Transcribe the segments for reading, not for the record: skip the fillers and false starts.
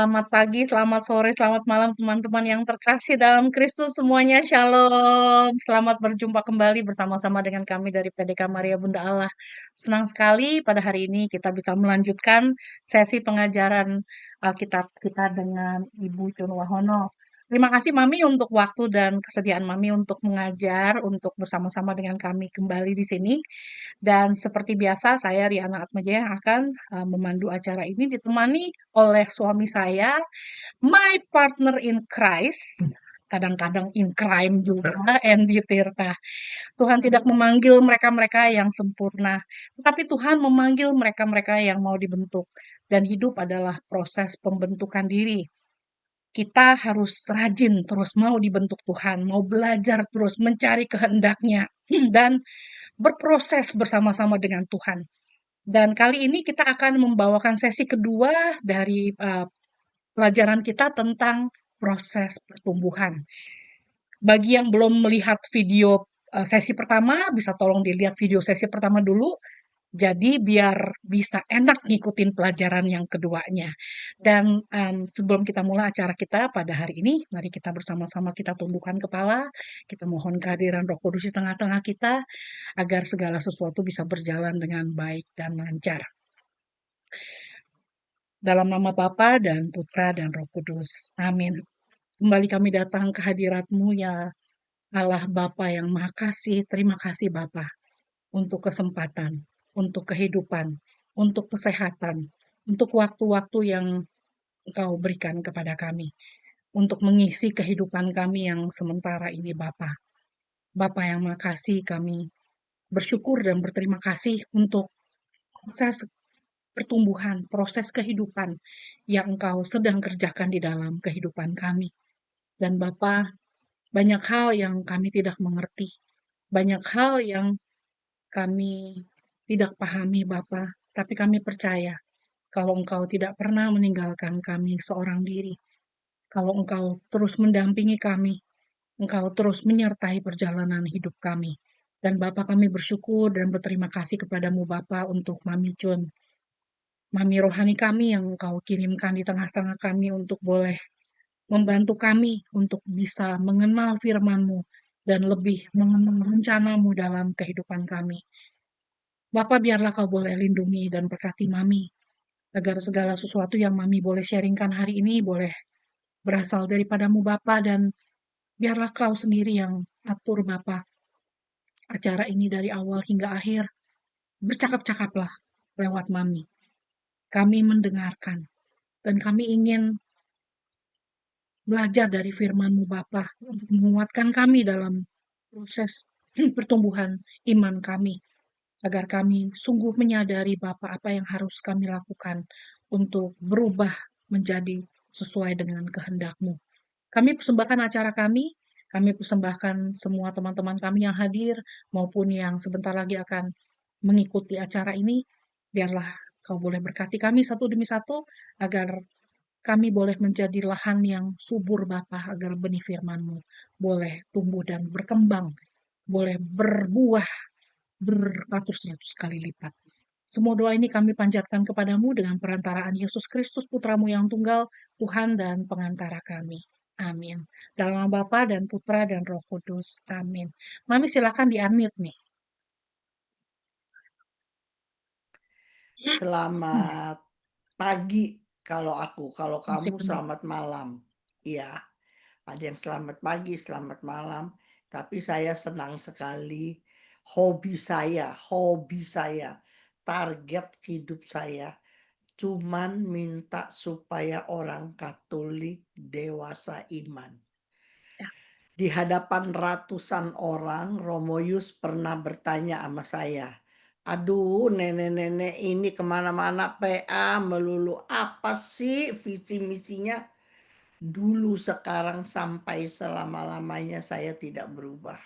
Selamat pagi, selamat sore, selamat malam teman-teman yang terkasih dalam Kristus semuanya. Shalom. Selamat berjumpa kembali bersama-sama dengan kami dari PDK Maria Bunda Allah. Senang sekali pada hari ini kita bisa melanjutkan sesi pengajaran Alkitab kita dengan Ibu Chun Wahono. Terima kasih Mami untuk waktu dan kesediaan Mami untuk mengajar, untuk bersama-sama dengan kami kembali di sini. Dan seperti biasa, saya Riana Atmaja yang akan memandu acara ini ditemani oleh suami saya, my partner in Christ, kadang-kadang in crime juga, Andy Tirta. Tuhan tidak memanggil mereka-mereka yang sempurna, tetapi Tuhan memanggil mereka-mereka yang mau dibentuk. Dan hidup adalah proses pembentukan diri. Kita harus rajin terus mau dibentuk Tuhan, mau belajar terus mencari kehendaknya, dan berproses bersama-sama dengan Tuhan. Dan kali ini kita akan membawakan sesi kedua dari pelajaran kita tentang proses pertumbuhan. Bagi yang belum melihat video sesi pertama, bisa tolong dilihat video sesi pertama dulu. Jadi biar bisa enak ngikutin pelajaran yang keduanya. Dan sebelum kita mulai acara kita pada hari ini, mari kita bersama-sama kita tundukkan kepala, kita mohon kehadiran Roh Kudus di tengah-tengah kita, agar segala sesuatu bisa berjalan dengan baik dan lancar. Dalam nama Bapa dan Putra dan Roh Kudus. Amin. Kembali kami datang ke hadirat-Mu ya Allah Bapa yang Maha Kasih. Terima kasih Bapa untuk kesempatan, untuk kehidupan, untuk kesehatan, untuk waktu-waktu yang Engkau berikan kepada kami, untuk mengisi kehidupan kami yang sementara ini Bapa. Bapa yang Maha Kasih, kami bersyukur dan berterima kasih untuk proses pertumbuhan, proses kehidupan yang Engkau sedang kerjakan di dalam kehidupan kami. Dan Bapa, banyak hal yang kami tidak mengerti, banyak hal yang kami tidak pahami Bapa, tapi kami percaya kalau Engkau tidak pernah meninggalkan kami seorang diri, kalau Engkau terus mendampingi kami, Engkau terus menyertai perjalanan hidup kami. Dan Bapa kami bersyukur dan berterima kasih kepadamu Bapa untuk Mami Chun, Mami rohani kami yang Engkau kirimkan di tengah-tengah kami untuk boleh membantu kami untuk bisa mengenal firman-Mu dan lebih mengenal rencana-Mu dalam kehidupan kami. Bapa, biarlah Kau boleh lindungi dan berkati Mami, agar segala sesuatu yang Mami boleh sharingkan hari ini boleh berasal daripada-Mu Bapa, dan biarlah Kau sendiri yang atur Bapa acara ini dari awal hingga akhir. Bercakap-cakaplah lewat Mami. Kami mendengarkan dan kami ingin belajar dari firman-Mu Bapa untuk menguatkan kami dalam proses pertumbuhan iman kami, agar kami sungguh menyadari Bapa apa yang harus kami lakukan untuk berubah menjadi sesuai dengan kehendak-Mu. Kami persembahkan acara kami persembahkan semua teman-teman kami yang hadir maupun yang sebentar lagi akan mengikuti acara ini. Biarlah Kau boleh berkati kami satu demi satu, agar kami boleh menjadi lahan yang subur Bapa, agar benih firman-Mu boleh tumbuh dan berkembang, boleh berbuah beratus-ratus kali lipat. Semua doa ini kami panjatkan kepadamu dengan perantaraan Yesus Kristus, Putramu yang tunggal, Tuhan dan pengantara kami. Amin. Dalam nama Bapa dan Putra dan Roh Kudus. Amin. Mami silakan di-unmute nih. Selamat pagi kalau aku, kalau Masih kamu benar. selamat malam. Iya, ada yang selamat pagi, selamat malam. Tapi saya senang sekali hobi saya, target hidup saya cuman minta supaya orang Katolik dewasa iman. Ya. Di hadapan ratusan orang, Romo Yus pernah bertanya sama saya, aduh nenek-nenek ini kemana-mana PA melulu, apa sih visi misinya? Dulu, sekarang, sampai selama-lamanya saya tidak berubah.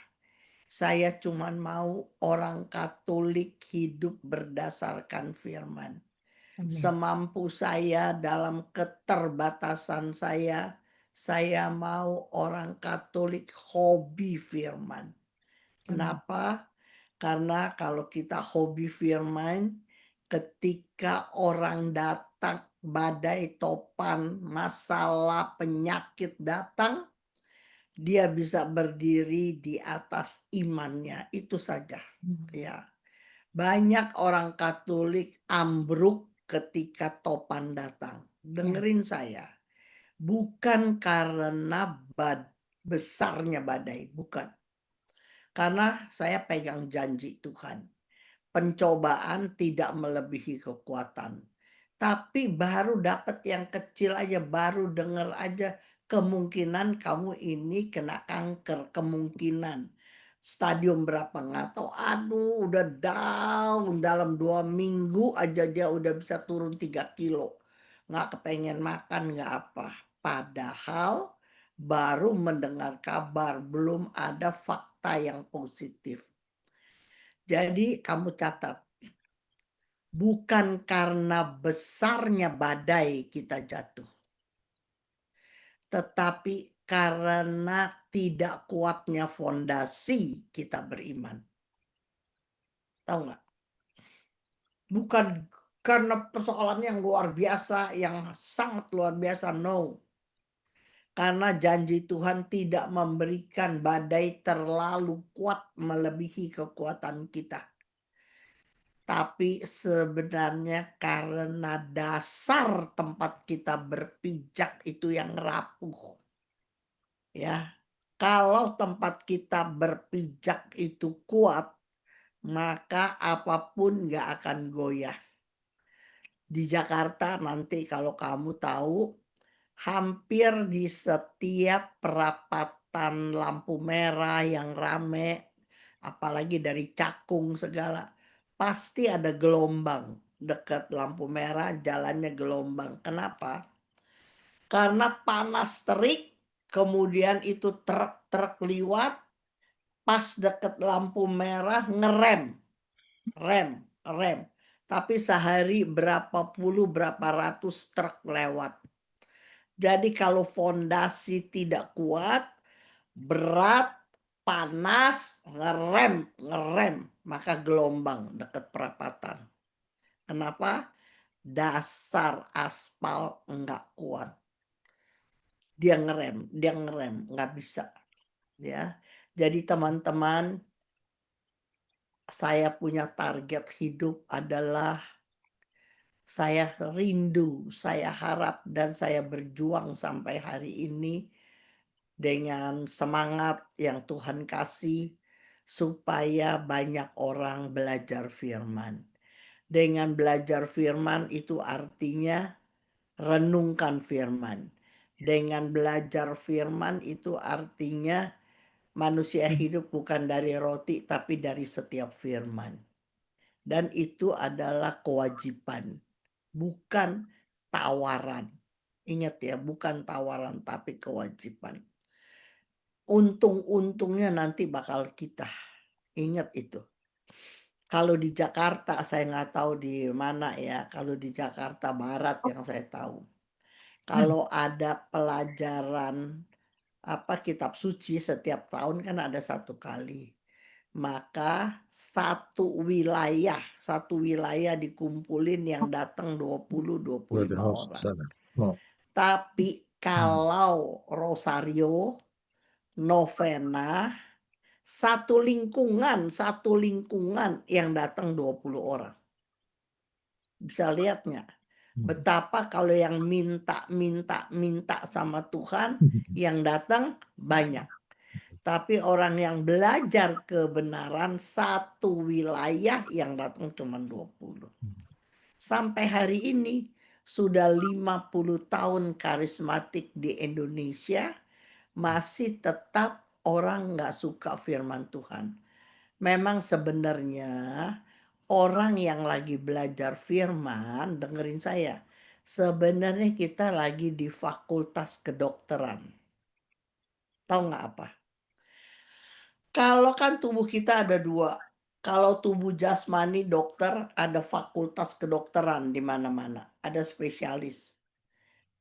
Saya cuma mau orang Katolik hidup berdasarkan firman. Amin. Semampu saya dalam keterbatasan saya mau orang Katolik hobi firman. Amin. Kenapa? Karena kalau kita hobi firman, ketika orang datang badai, topan, masalah, penyakit datang, dia bisa berdiri di atas imannya, itu saja, Mmm, ya. Banyak orang Katolik ambruk ketika topan datang. ya, Dengerin saya, bukan karena besarnya badai, bukan. Karena saya pegang janji Tuhan. Pencobaan tidak melebihi kekuatan. Tapi baru dapat yang kecil aja, baru dengar aja kemungkinan kamu ini kena kanker, kemungkinan. Stadium berapa nggak tahu. Aduh, udah down dalam 2 minggu aja dia udah bisa turun 3 kilo. Nggak kepengen makan, nggak apa. Padahal baru mendengar kabar, belum ada fakta yang positif. Jadi kamu catat, bukan karena besarnya badai kita jatuh, tetapi karena tidak kuatnya fondasi kita beriman. Tahu nggak? Bukan karena persoalan yang luar biasa, yang sangat luar biasa, no. Karena janji Tuhan tidak memberikan badai terlalu kuat melebihi kekuatan kita. Tapi sebenarnya karena dasar tempat kita berpijak itu yang rapuh, ya. Kalau tempat kita berpijak itu kuat, maka apapun nggak akan goyah. Di Jakarta nanti kalau kamu tahu, hampir di setiap perapatan lampu merah yang rame, apalagi dari Cakung segala, pasti ada gelombang. Dekat lampu merah jalannya gelombang. Kenapa? Karena panas terik, kemudian itu truk-truk liwat, pas deket lampu merah ngerem, rem. Tapi sehari berapa puluh, berapa ratus truk lewat. Jadi kalau fondasi tidak kuat, berat, panas, ngerem, maka gelombang dekat perapatan. Kenapa? Dasar aspal enggak kuat. Dia ngerem, nggak bisa, ya. Jadi teman-teman, saya punya target hidup adalah saya rindu, saya harap dan saya berjuang sampai hari ini dengan semangat yang Tuhan kasih, supaya banyak orang belajar firman. Dengan belajar firman itu artinya renungkan firman. Dengan belajar firman itu artinya manusia mmm, hidup bukan dari roti tapi dari setiap firman. Dan itu adalah kewajiban, bukan tawaran. Ingat ya, bukan tawaran tapi kewajiban. Untung-untungnya nanti bakal kita. Ingat itu. Kalau di Jakarta, saya nggak tahu di mana ya, kalau di Jakarta Barat yang saya tahu. mmm, Kalau ada pelajaran apa kitab suci setiap tahun kan ada 1 kali. Maka satu wilayah dikumpulin yang datang 20-25 House orang. sana. Oh. Tapi Hmm. kalau rosario, novena, satu lingkungan yang datang 20 orang. Bisa lihat nggak? Hmm. Betapa kalau yang minta sama Tuhan, yang datang banyak. Tapi orang yang belajar kebenaran, satu wilayah yang datang cuma 20. Sampai hari ini sudah 50 tahun karismatik di Indonesia, masih tetap orang nggak suka firman Tuhan. Memang sebenarnya orang yang lagi belajar firman, dengerin saya. Sebenarnya kita lagi di fakultas kedokteran. Tahu nggak apa? Kalau kan tubuh kita ada dua. Kalau tubuh jasmani dokter, ada fakultas kedokteran di mana-mana. Ada spesialis.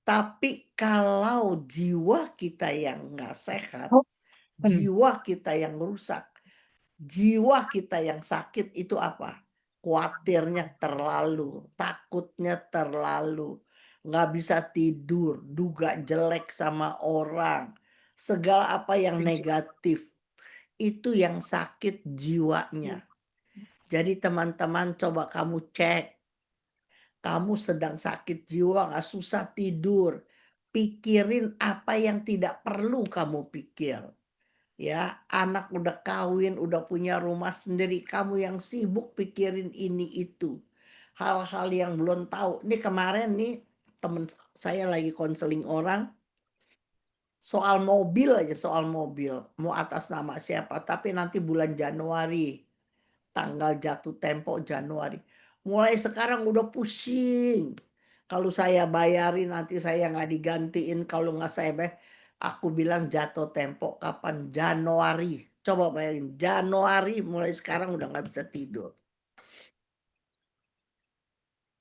Tapi kalau jiwa kita yang nggak sehat, oh, mmm, jiwa kita yang rusak, jiwa kita yang sakit itu apa? Kuatirnya terlalu, takutnya terlalu, nggak bisa tidur, duga jelek sama orang, segala apa yang Thank you. negatif, itu yang sakit jiwanya. Jadi teman-teman coba kamu cek, kamu sedang sakit jiwa, nggak susah tidur, pikirin apa yang tidak perlu kamu pikir. Ya, anak udah kawin, udah punya rumah sendiri, kamu yang sibuk pikirin ini itu. Hal-hal yang belum tahu. Ini kemarin nih temen saya lagi konseling orang soal mobil aja, soal mobil. Mau atas nama siapa, tapi nanti bulan Januari, tanggal jatuh tempo Januari. Mulai sekarang udah pusing. Kalau saya bayarin nanti saya nggak digantiin, kalau nggak saya bayar, aku bilang jatuh tempo kapan? Januari. Coba bayangin, Januari mulai sekarang udah nggak bisa tidur.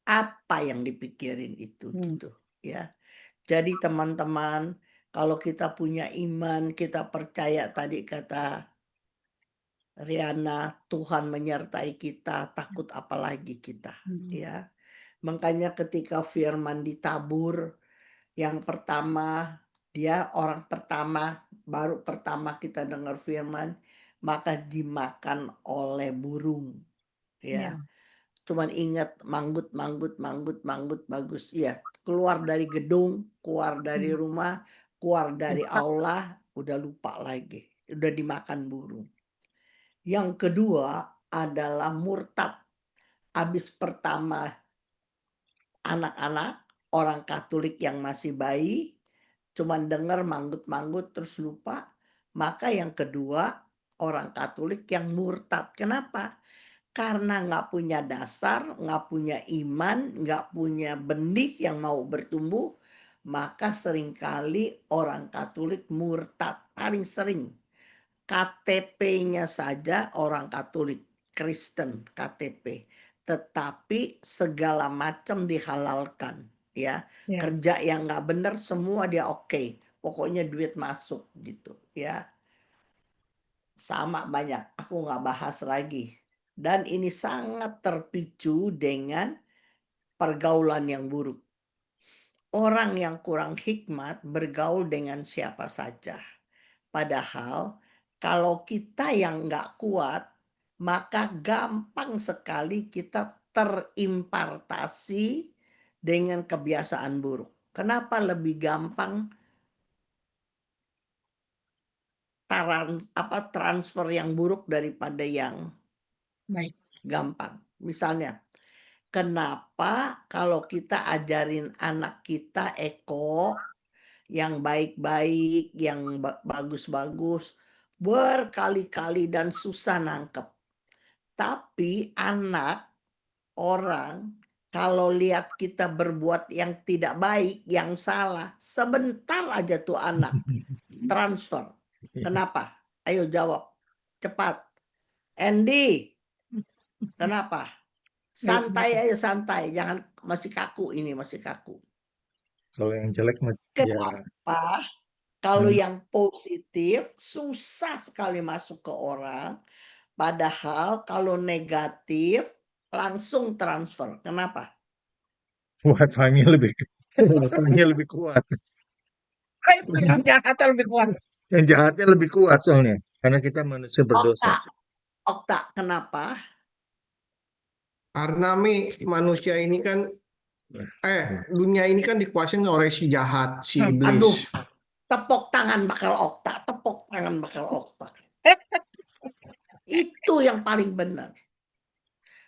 Apa yang dipikirin itu Hmm, gitu ya. Jadi teman-teman, kalau kita punya iman, kita percaya tadi kata Riana, Tuhan menyertai kita, takut apalagi kita, hmm, ya. Makanya ketika firman ditabur, yang pertama, dia orang pertama, baru pertama kita dengar firman, maka dimakan oleh burung, ya. ya, Cuman ingat manggut, manggut, manggut, manggut, bagus. Iya, keluar dari gedung, keluar dari hmm, rumah, keluar dari lupa. aula, udah lupa lagi. Udah dimakan burung. Yang kedua adalah murtad. Habis pertama anak-anak, orang Katolik yang masih bayi, cuman dengar manggut-manggut terus lupa. Maka yang kedua, orang Katolik yang murtad. Kenapa? Karena nggak punya dasar, nggak punya iman, nggak punya benih yang mau bertumbuh, maka seringkali orang Katolik murtad. Paling sering KTP-nya saja orang Katolik, Kristen KTP, tetapi segala macam dihalalkan, ya. Ya, Kerja yang nggak benar semua dia oke, pokoknya duit masuk gitu, ya. Sama banyak, aku nggak bahas lagi. Dan ini sangat terpicu dengan pergaulan yang buruk. Orang yang kurang hikmat bergaul dengan siapa saja. Padahal kalau kita yang nggak kuat, maka gampang sekali kita terimpartasi dengan kebiasaan buruk. Kenapa lebih gampang transfer yang buruk daripada yang baik. gampang? Misalnya, kenapa kalau kita ajarin anak kita Eko yang baik-baik, yang bagus-bagus, berkali-kali dan susah nangkep. Tapi anak orang kalau lihat kita berbuat yang tidak baik, yang salah, sebentar aja tuh anak transfer. Kenapa? Ayo jawab. Cepat. Andy, kenapa? Baik, Santai baik. aja santai, jangan masih kaku ini, masih kaku. Kalau yang jelek ya Kenapa? Kalau hmm, yang positif susah sekali masuk ke orang, padahal kalau negatif langsung transfer. Kenapa? wifi-nya lebih wifi-nya lebih kuat. Yang jahatnya lebih kuat. Yang jahatnya lebih kuat soalnya karena kita manusia berdosa. Okta, Okta, kenapa? Karena manusia ini kan dunia ini kan dikuasain oleh si jahat, si Aduh, iblis. tepuk tangan bakal Okta, tepuk tangan bakal Okta. Itu yang paling benar.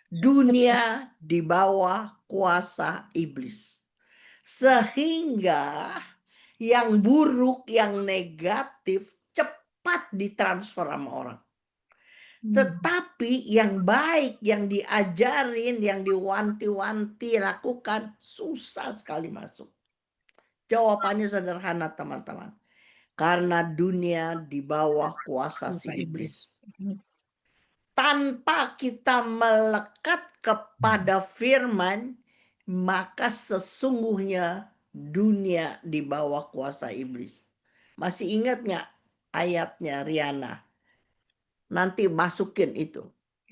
Dunia di bawah kuasa iblis. Sehingga yang buruk, yang negatif cepat ditransfer sama orang. Tetapi yang baik, yang diajarin, yang diwanti-wanti lakukan, susah sekali masuk. Jawabannya sederhana teman-teman. Karena dunia di bawah kuasa si iblis. Tanpa kita melekat kepada firman, maka sesungguhnya dunia di bawah kuasa iblis. Masih ingat nggak ayatnya Riana? Nanti masukin itu.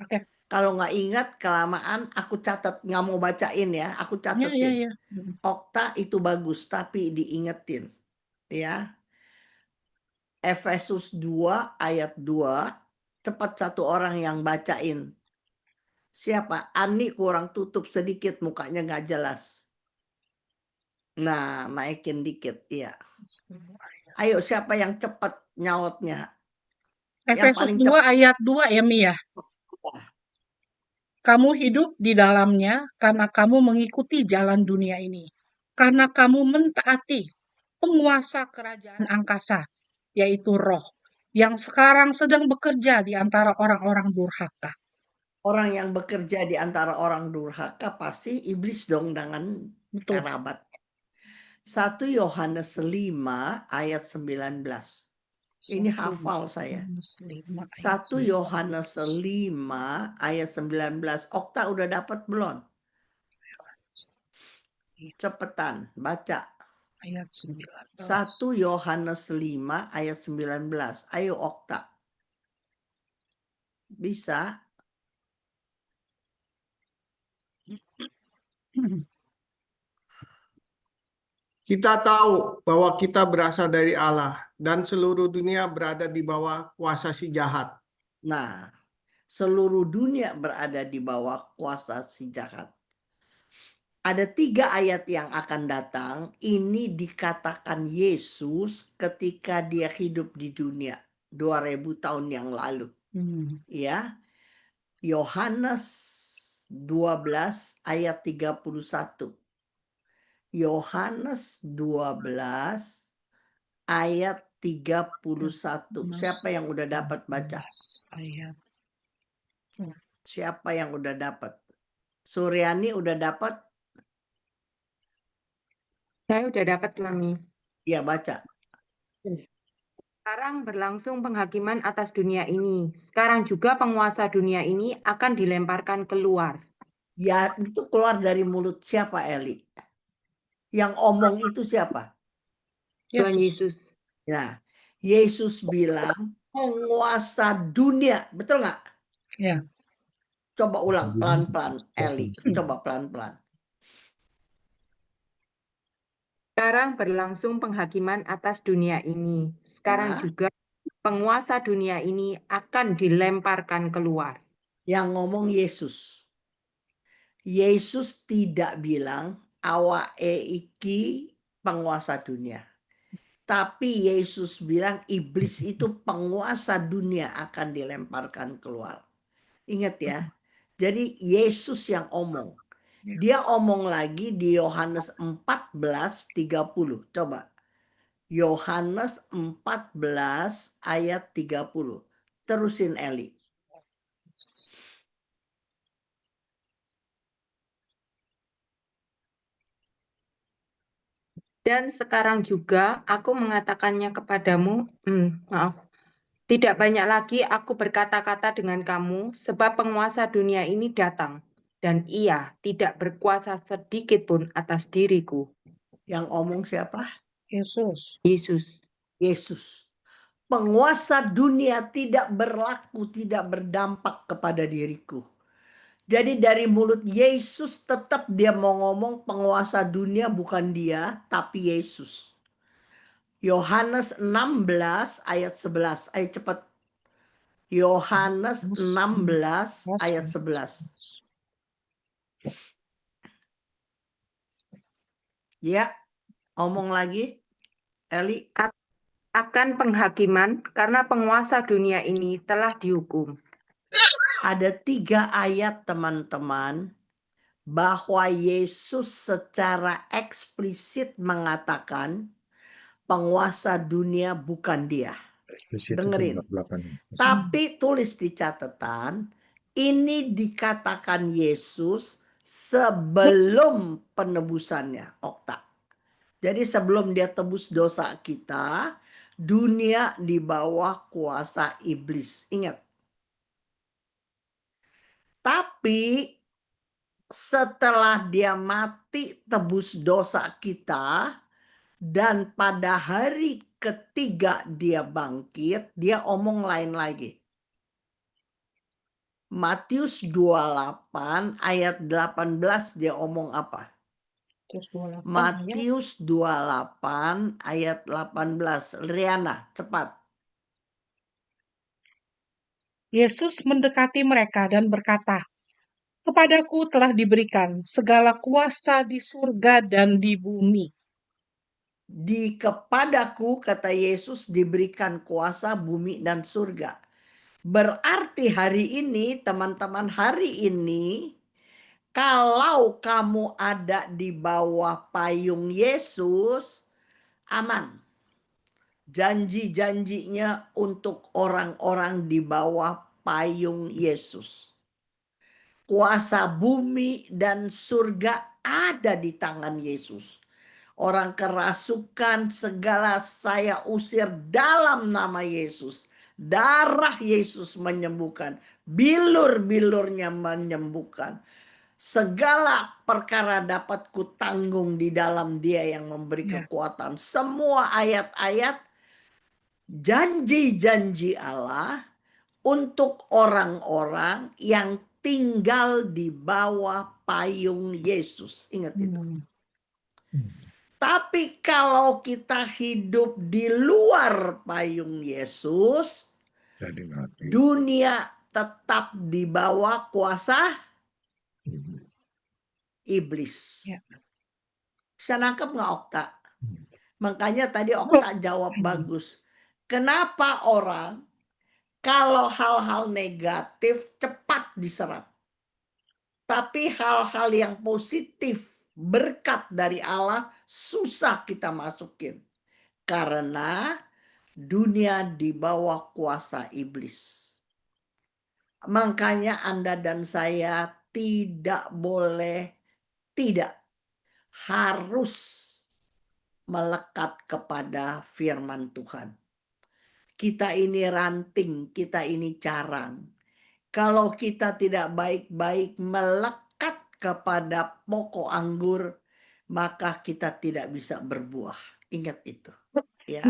Oke. Kalau nggak ingat kelamaan aku catat, nggak mau bacain ya, aku Ya, ya, catetin. ya. Okta itu bagus, tapi diingetin ya. Efesus 2 ayat 2, cepat satu orang yang bacain. Siapa? Ani kurang tutup sedikit, mukanya nggak jelas. Nah, naikin dikit, iya. Ayo, siapa yang cepat nyautnya? Yang Efesus paling 2 cepat. ayat 2 ya, Mi ya. Kamu hidup di dalamnya karena kamu mengikuti jalan dunia ini. Karena kamu mentaati penguasa kerajaan angkasa, yaitu roh, yang sekarang sedang bekerja di antara orang-orang durhaka. Orang yang bekerja di antara orang durhaka pasti iblis dong dengan Betul. kerabatnya. 1 Yohanes 5 ayat 19. Ini hafal saya. 1 Yohanes 5 ayat 19. Okta udah dapat belum? Cepetan, baca. Ayat 19. 1 Yohanes 5 ayat 19. Ayo Okta. Bisa? Kita tahu bahwa kita berasal dari Allah dan seluruh dunia berada di bawah kuasa si jahat. Nah, seluruh dunia berada di bawah kuasa si jahat. Ada 3 ayat yang akan datang. Ini dikatakan Yesus ketika dia hidup di dunia 2000 tahun yang lalu. Ya. Yohanes 12 ayat 31. Yohanes 12 ayat 31. Siapa yang udah dapat baca? Ayat. Siapa yang udah dapat? Suryani udah dapat? Saya udah dapat, Mami. Ya, baca. Sekarang berlangsung penghakiman atas dunia ini. Sekarang juga penguasa dunia ini akan dilemparkan keluar. Ya, itu keluar dari mulut siapa, Eli? Yang omong itu siapa? Tuhan Yesus. Nah, Yesus bilang penguasa dunia. Betul nggak? Ya. Coba ulang pelan-pelan, Eli. Coba pelan-pelan. Sekarang berlangsung penghakiman atas dunia ini. Sekarang Ya. juga penguasa dunia ini akan dilemparkan keluar. Yang ngomong Yesus. Yesus tidak bilang awake iki penguasa dunia. Tapi Yesus bilang iblis itu penguasa dunia akan dilemparkan keluar. Ingat ya. Jadi Yesus yang omong. Dia omong lagi di Yohanes 14:30. Coba. Yohanes 14 ayat 30. Terusin Eli. Dan sekarang juga aku mengatakannya kepadamu, tidak banyak lagi aku berkata-kata dengan kamu, sebab penguasa dunia ini datang, dan ia tidak berkuasa sedikit pun atas diriku. Yang omong siapa? Yesus. Yesus. Penguasa dunia tidak berlaku, tidak berdampak kepada diriku. Jadi dari mulut Yesus tetap dia mau ngomong penguasa dunia bukan dia, tapi Yesus. Yohanes 16 ayat 11. Ayo cepat. Yohanes 16 ayat 11. Ya, omong lagi. Eli. Akan penghakiman karena penguasa dunia ini telah dihukum. Ada 3 ayat teman-teman bahwa Yesus secara eksplisit mengatakan penguasa dunia bukan dia. Dengerin. Tapi tulis di catatan, ini dikatakan Yesus sebelum penebusannya, Okta. Jadi sebelum dia tebus dosa kita, dunia di bawah kuasa iblis. Ingat. Tapi setelah dia mati tebus dosa kita, dan pada hari ketiga dia bangkit, dia omong lain lagi. Matius 28 ayat 18 dia omong apa? Terus 28 ayat. Matius 28 ayat 18. Riana, cepat. Yesus mendekati mereka dan berkata, "Kepadaku telah diberikan segala kuasa di surga dan di bumi." Di kepadaku, kata Yesus, diberikan kuasa bumi dan surga. Berarti hari ini, teman-teman, hari ini, kalau kamu ada di bawah payung Yesus, aman. Janji-janjinya untuk orang-orang di bawah payung Yesus. Kuasa bumi dan surga ada di tangan Yesus. Orang kerasukan segala saya usir dalam nama Yesus. Darah Yesus menyembuhkan. Bilur-bilurnya menyembuhkan. Segala perkara dapat kutanggung di dalam Dia yang memberi Ya. kekuatan. Semua ayat-ayat janji-janji Allah untuk orang-orang yang tinggal di bawah payung Yesus. Ingat itu. Tapi kalau kita hidup di luar payung Yesus, Jadi mati. dunia tetap di bawah kuasa iblis. Ya. Bisa nangkep nggak Okta? Makanya tadi Okta jawab bagus. Kenapa orang kalau hal-hal negatif cepat diserap? Tapi hal-hal yang positif, berkat dari Allah, susah kita masukin. Karena dunia di bawah kuasa iblis. Makanya Anda dan saya tidak boleh, tidak harus melekat kepada firman Tuhan. Kita ini ranting, kita ini carang. Kalau kita tidak baik-baik melekat kepada pokok anggur, maka kita tidak bisa berbuah. Ingat itu. Ya,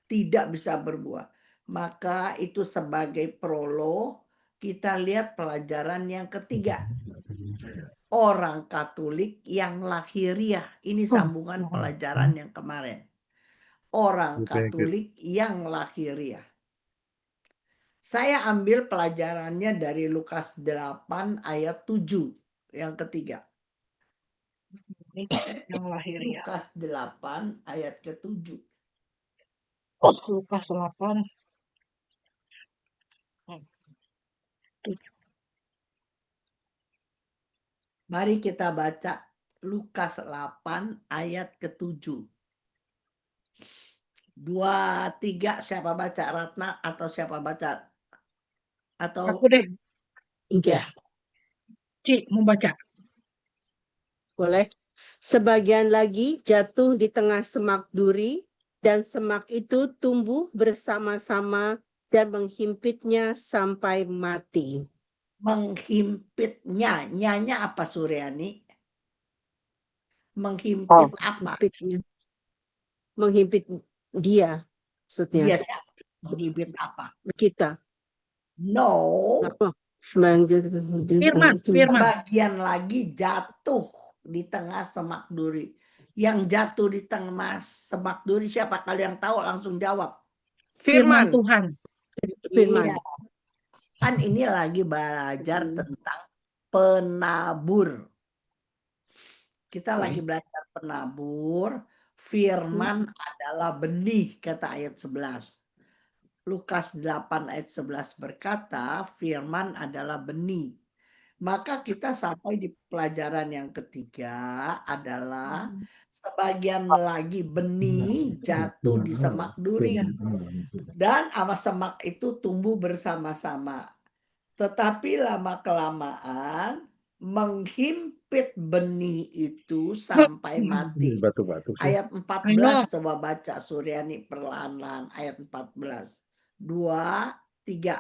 tidak bisa berbuah. Maka itu sebagai prolog, kita lihat pelajaran yang ketiga. Orang Katolik yang lahiriah. Ini sambungan pelajaran yang kemarin. Orang Katolik yang lahiriah. Saya ambil pelajarannya dari Lukas 8 ayat 7 yang ketiga. Yang lahiriah. Lukas 8 ayat ke-7. Lukas 8. 7. Mari kita baca Lukas 8 ayat ke-7. 2, 3 siapa baca, Ratna atau siapa baca? Atau Aku deh, Iya, Ci, mau baca. boleh. Sebagian lagi jatuh di tengah semak duri, dan semak itu tumbuh bersama-sama dan menghimpitnya sampai mati. menghimpitnya, nyanya apa Suryani? Menghimpit apa? Menghimpit dia, maksudnya. Dia menghimpit apa? Kita. No. Apa? Firman. Bagian lagi jatuh di tengah semak duri. Yang jatuh di tengah semak duri siapa? Kalau yang tahu langsung jawab. Firman Tuhan. Iya. Kan ini lagi belajar tentang penabur. Kita lagi belajar penabur. Firman adalah benih, kata ayat 11. Lukas 8 ayat 11 berkata, firman adalah benih. Maka kita sampai di pelajaran yang ketiga adalah sebagian lagi benih jatuh di semak duri. Dan sama semak itu tumbuh bersama-sama. Tetapi lama-kelamaan menghimpit benih itu sampai mati. Batu-batu. Ayat 14 coba baca Suryani perlahan-lahan. Ayat 14. 2, 3.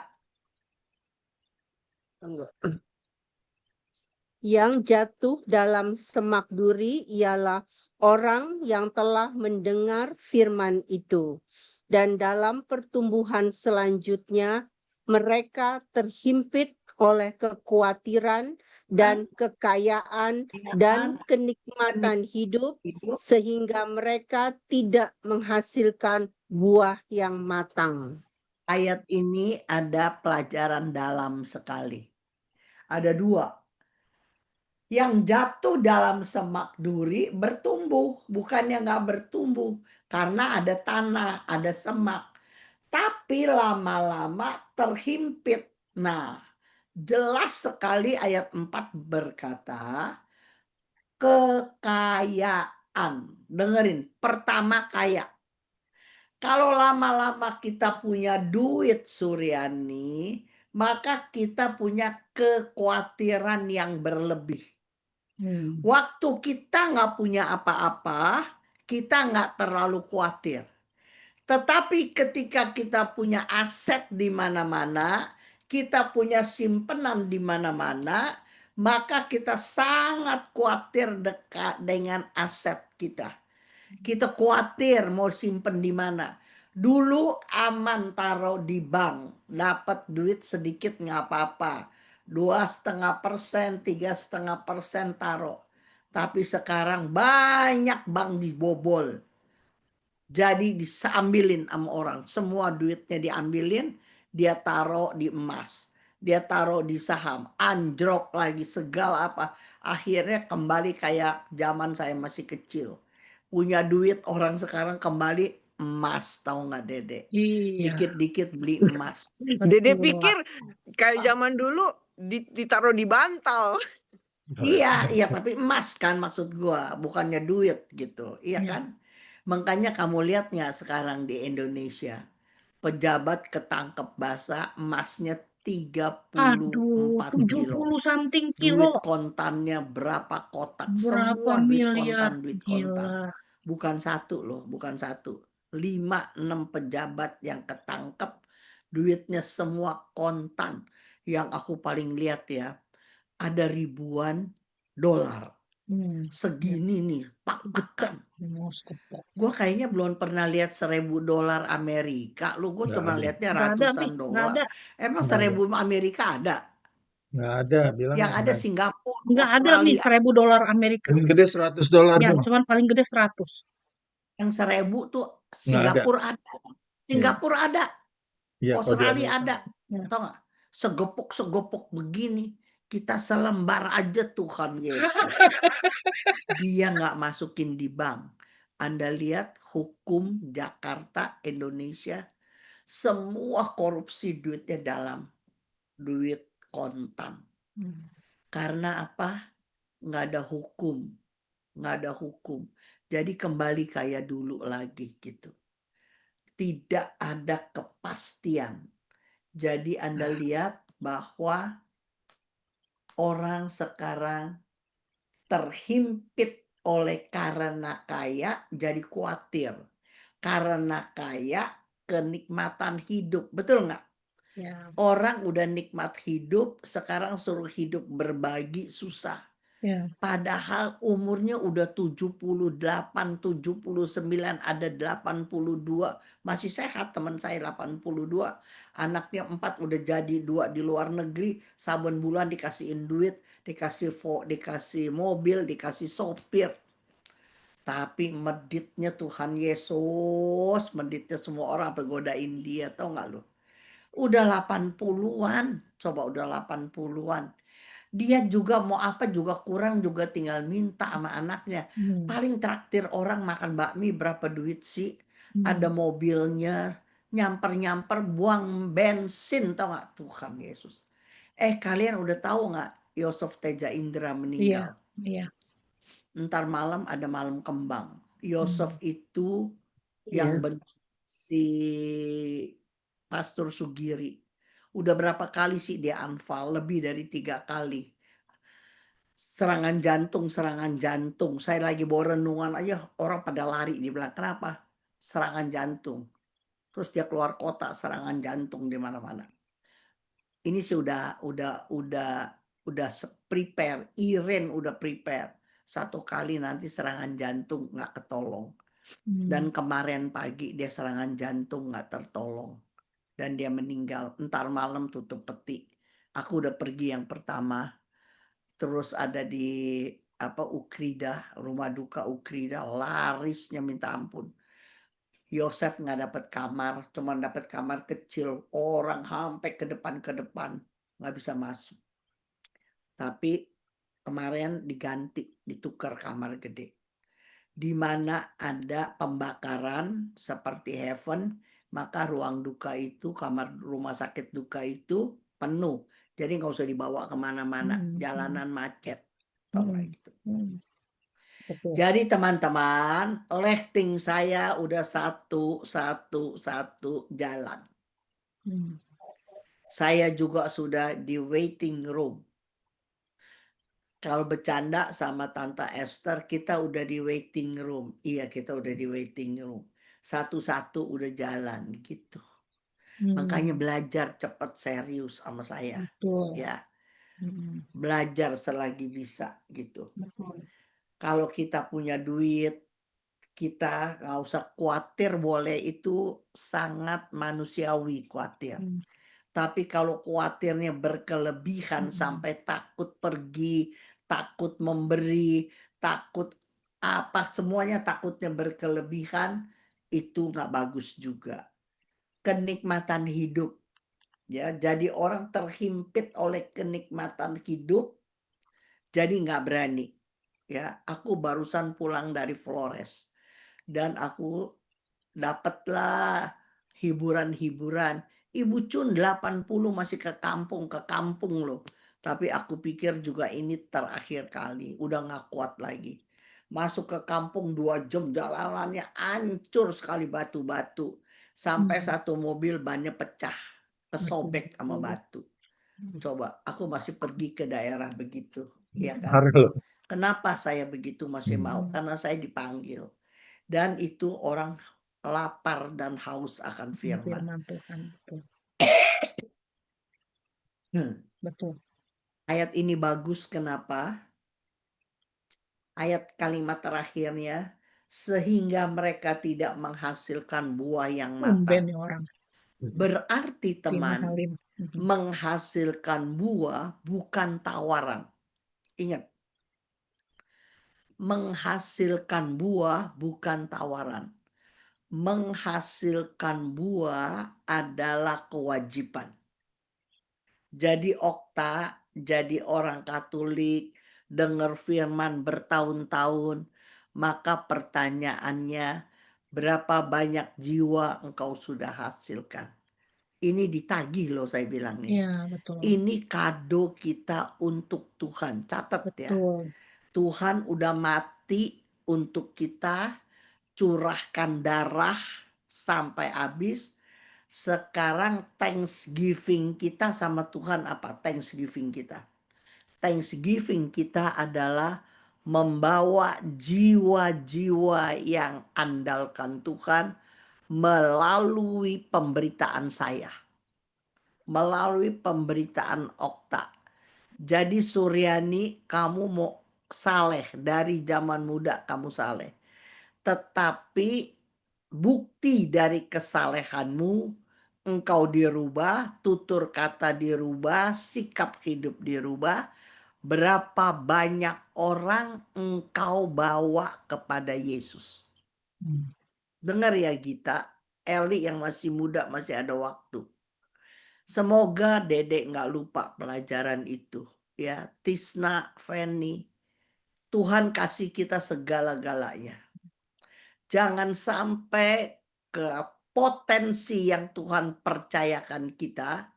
Yang jatuh dalam semak duri ialah orang yang telah mendengar firman itu. Dan dalam pertumbuhan selanjutnya, mereka terhimpit oleh kekhawatiran dan kekayaan dan kenikmatan hidup sehingga mereka tidak menghasilkan buah yang matang. Ayat ini ada pelajaran dalam sekali. Ada dua. Yang jatuh dalam semak duri bertumbuh, bukannya nggak bertumbuh, karena ada tanah, ada semak. Tapi lama-lama terhimpit. Nah, jelas sekali ayat 4 berkata, kekayaan. Dengerin, pertama kaya. Kalau lama-lama kita punya duit, Suryani, maka kita punya kekhawatiran yang berlebih. Waktu kita nggak punya apa-apa, kita nggak terlalu khawatir. Tetapi ketika kita punya aset di mana-mana, kita punya simpenan di mana-mana, maka kita sangat khawatir dekat dengan aset kita. Kita khawatir mau simpen di mana. Dulu aman taruh di bank, dapat duit sedikit nggak apa-apa. 2,5%, 3,5% taruh. Tapi sekarang banyak bank dibobol. Jadi diambilin sama orang. Semua duitnya diambilin, dia taruh di emas. Dia taruh di saham. Anjlok lagi segala apa. Akhirnya kembali kayak zaman saya masih kecil. Punya duit orang sekarang kembali emas, tahu nggak Dede? Iya, Dikit-dikit beli emas. Dede betul. pikir kayak zaman dulu ditaruh di bantal. Iya, tapi emas kan maksud gua, bukannya duit gitu. Iya Iya. kan? Makanya kamu lihat nggak sekarang di Indonesia, pejabat ketangkep basah, emasnya 34 Aduh, kilo. 70 something Duit kilo. kontannya berapa kotak, Berapa semua duit miliar? kontan. Gila. Bukan satu loh, bukan satu. 5-6 pejabat yang ketangkep, duitnya semua kontan. Yang aku paling lihat ya, ada ribuan dolar. Ya. Segini nih, pak-pakan. Skepok. Gue kayaknya belum pernah lihat $1.000 Amerika. Lu gue Nggak cuma ada. lihatnya Nggak ada, Mi. ratusan Nggak dolar. ada. Emang Nggak ada. 1.000 Amerika ada? Nggak ada, bilang Yang ada nggak. Singapura, Nggak ada, Mi. Australia. $1.000 Amerika. Paling gede $100 Ya, tuh. cuman paling gede 100. Yang 1.000 tuh Nggak ada. Singapura ada. Singapura ada. Iya, kalau di Australia Amerika. ada. Ya. Tahu nggak? Segepok-segepok begini. Kita selembar aja Tuhan Yesus. Dia nggak masukin di bank. Anda lihat hukum Jakarta, Indonesia, semua korupsi duitnya dalam duit kontan. Karena apa? Nggak ada hukum. Nggak ada hukum. Jadi kembali kayak dulu lagi gitu. Tidak ada kepastian. Jadi Anda lihat bahwa orang sekarang terhimpit oleh karena kaya jadi khawatir. Karena kaya kenikmatan hidup. Betul nggak? Ya. Orang udah nikmat hidup, sekarang suruh hidup berbagi susah. Ya. Padahal umurnya udah 78, 79, ada 82. Masih sehat teman saya 82. Anaknya 4 udah jadi, 2 di luar negeri. Saben bulan dikasihin duit, dikasih mobil, dikasih sopir. Tapi meditnya Tuhan Yesus, meditnya semua orang apa godain dia, tau gak lu? Udah 80-an, coba udah 80-an. Dia juga mau apa juga kurang juga tinggal minta sama anaknya. Paling traktir orang makan bakmi berapa duit sih? Ada mobilnya, nyamper-nyamper buang bensin, tau gak Tuhan Yesus. Kalian udah tahu gak Yosef Teja Indra meninggal? Iya. Ntar malam ada malam kembang. Yosef itu Iya. yang si Pastor Sugiri. Udah berapa kali sih dia anfal? Lebih dari 3 kali. Serangan jantung. Saya lagi bawa renungan aja, orang pada lari. Dia bilang, kenapa? Serangan jantung. Terus dia keluar kota, serangan jantung di mana-mana. Ini sih udah prepare. Iren udah prepare. 1 kali nanti serangan jantung nggak ketolong. Dan kemarin pagi dia serangan jantung nggak tertolong. Dan dia meninggal. Entar malam tutup peti. Aku udah pergi yang pertama, terus ada di Ukrida, rumah duka Ukrida, larisnya minta ampun. Yosef nggak dapat kamar, cuma dapat kamar kecil, orang sampai ke depan nggak bisa masuk. Tapi kemarin diganti, ditukar kamar gede. Di mana ada pembakaran seperti heaven, maka ruang duka itu, kamar rumah sakit duka itu penuh. Jadi nggak usah dibawa kemana-mana, jalanan macet. Tau nggak gitu. Betul. Jadi teman-teman, lifting saya udah satu jalan. Saya juga sudah di waiting room. Kalau bercanda sama Tante Esther, kita udah di waiting room. Iya, kita udah di waiting room. Satu-satu udah jalan gitu. Makanya belajar cepat serius sama saya. Betul. Ya, belajar selagi bisa gitu. Betul. Kalau kita punya duit, kita nggak usah khawatir, boleh, itu sangat manusiawi khawatir. Tapi kalau khawatirnya berkelebihan sampai takut pergi, takut memberi, takut semuanya takutnya berkelebihan, itu nggak bagus juga. Kenikmatan hidup, ya, jadi orang terhimpit oleh kenikmatan hidup, jadi nggak berani. Ya, aku barusan pulang dari Flores dan aku dapatlah hiburan-hiburan. Ibu Cun 80 masih ke kampung loh. Tapi aku pikir juga ini terakhir kali, udah nggak kuat lagi. Masuk ke kampung 2 jam, jalanannya hancur sekali, batu-batu. Sampai satu mobil bannya pecah, kesobek sama batu. Coba, aku masih pergi ke daerah begitu, ya kan? Parah loh. Kenapa saya begitu masih mau? Karena saya dipanggil. Dan itu orang lapar dan haus akan firman. Firman Tuhan. Betul. Betul. Ayat ini bagus, kenapa? Ayat kalimat terakhirnya, sehingga mereka tidak menghasilkan buah yang matang. Tumben orang. Berarti teman, Halim. menghasilkan buah bukan tawaran. Ingat, menghasilkan buah bukan tawaran. Menghasilkan buah adalah kewajiban. Jadi Okta, jadi orang Katolik, dengar firman bertahun-tahun, maka pertanyaannya, berapa banyak jiwa engkau sudah hasilkan? Ini ditagih loh, saya bilang nih. Iya, betul. Ini kado kita untuk Tuhan. Catat ya. Betul. Tuhan udah mati untuk kita, curahkan darah sampai habis. Sekarang Thanksgiving kita sama Tuhan apa? Thanksgiving kita. Thanksgiving kita adalah membawa jiwa-jiwa yang andalkan Tuhan melalui pemberitaan saya. Melalui pemberitaan Okta. Jadi Suryani, kamu mau saleh, dari zaman muda kamu saleh. Tetapi bukti dari kesalehanmu, engkau dirubah, tutur kata dirubah, sikap hidup dirubah. Berapa banyak orang engkau bawa kepada Yesus. Dengar ya Gita, Eli yang masih muda masih ada waktu. Semoga Dedek nggak lupa pelajaran itu. Ya, Tisna, Fanny, Tuhan kasih kita segala-galanya. Jangan sampai ke potensi yang Tuhan percayakan kita,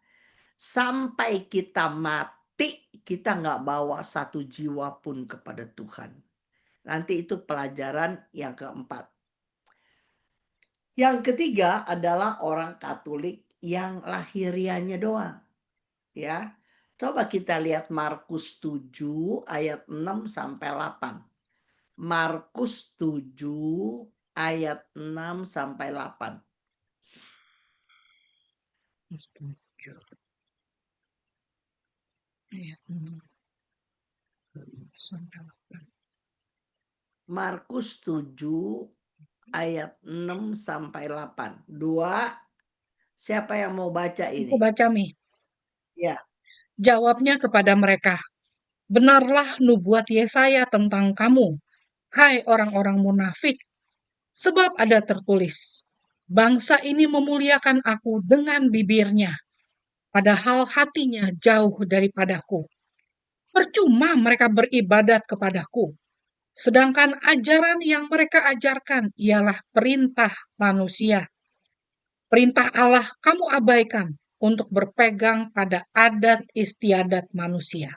sampai kita mati, kita nggak bawa satu jiwa pun kepada Tuhan. Nanti itu pelajaran yang keempat. Yang ketiga adalah orang Katolik yang lahiriannya doang. Ya, coba kita lihat Markus 7 ayat 6 sampai 8. Markus 7 ayat 6 sampai 8. Markus 7 ayat 6 sampai 8. Dua, siapa yang mau baca ini? Aku baca, Mi. Ya. Jawabnya kepada mereka, "Benarlah nubuat Yesaya tentang kamu, hai orang-orang munafik, sebab ada tertulis, bangsa ini memuliakan aku dengan bibirnya, padahal hatinya jauh daripadaku. Percuma mereka beribadat kepadaku, sedangkan ajaran yang mereka ajarkan ialah perintah manusia. Perintah Allah kamu abaikan untuk berpegang pada adat istiadat manusia."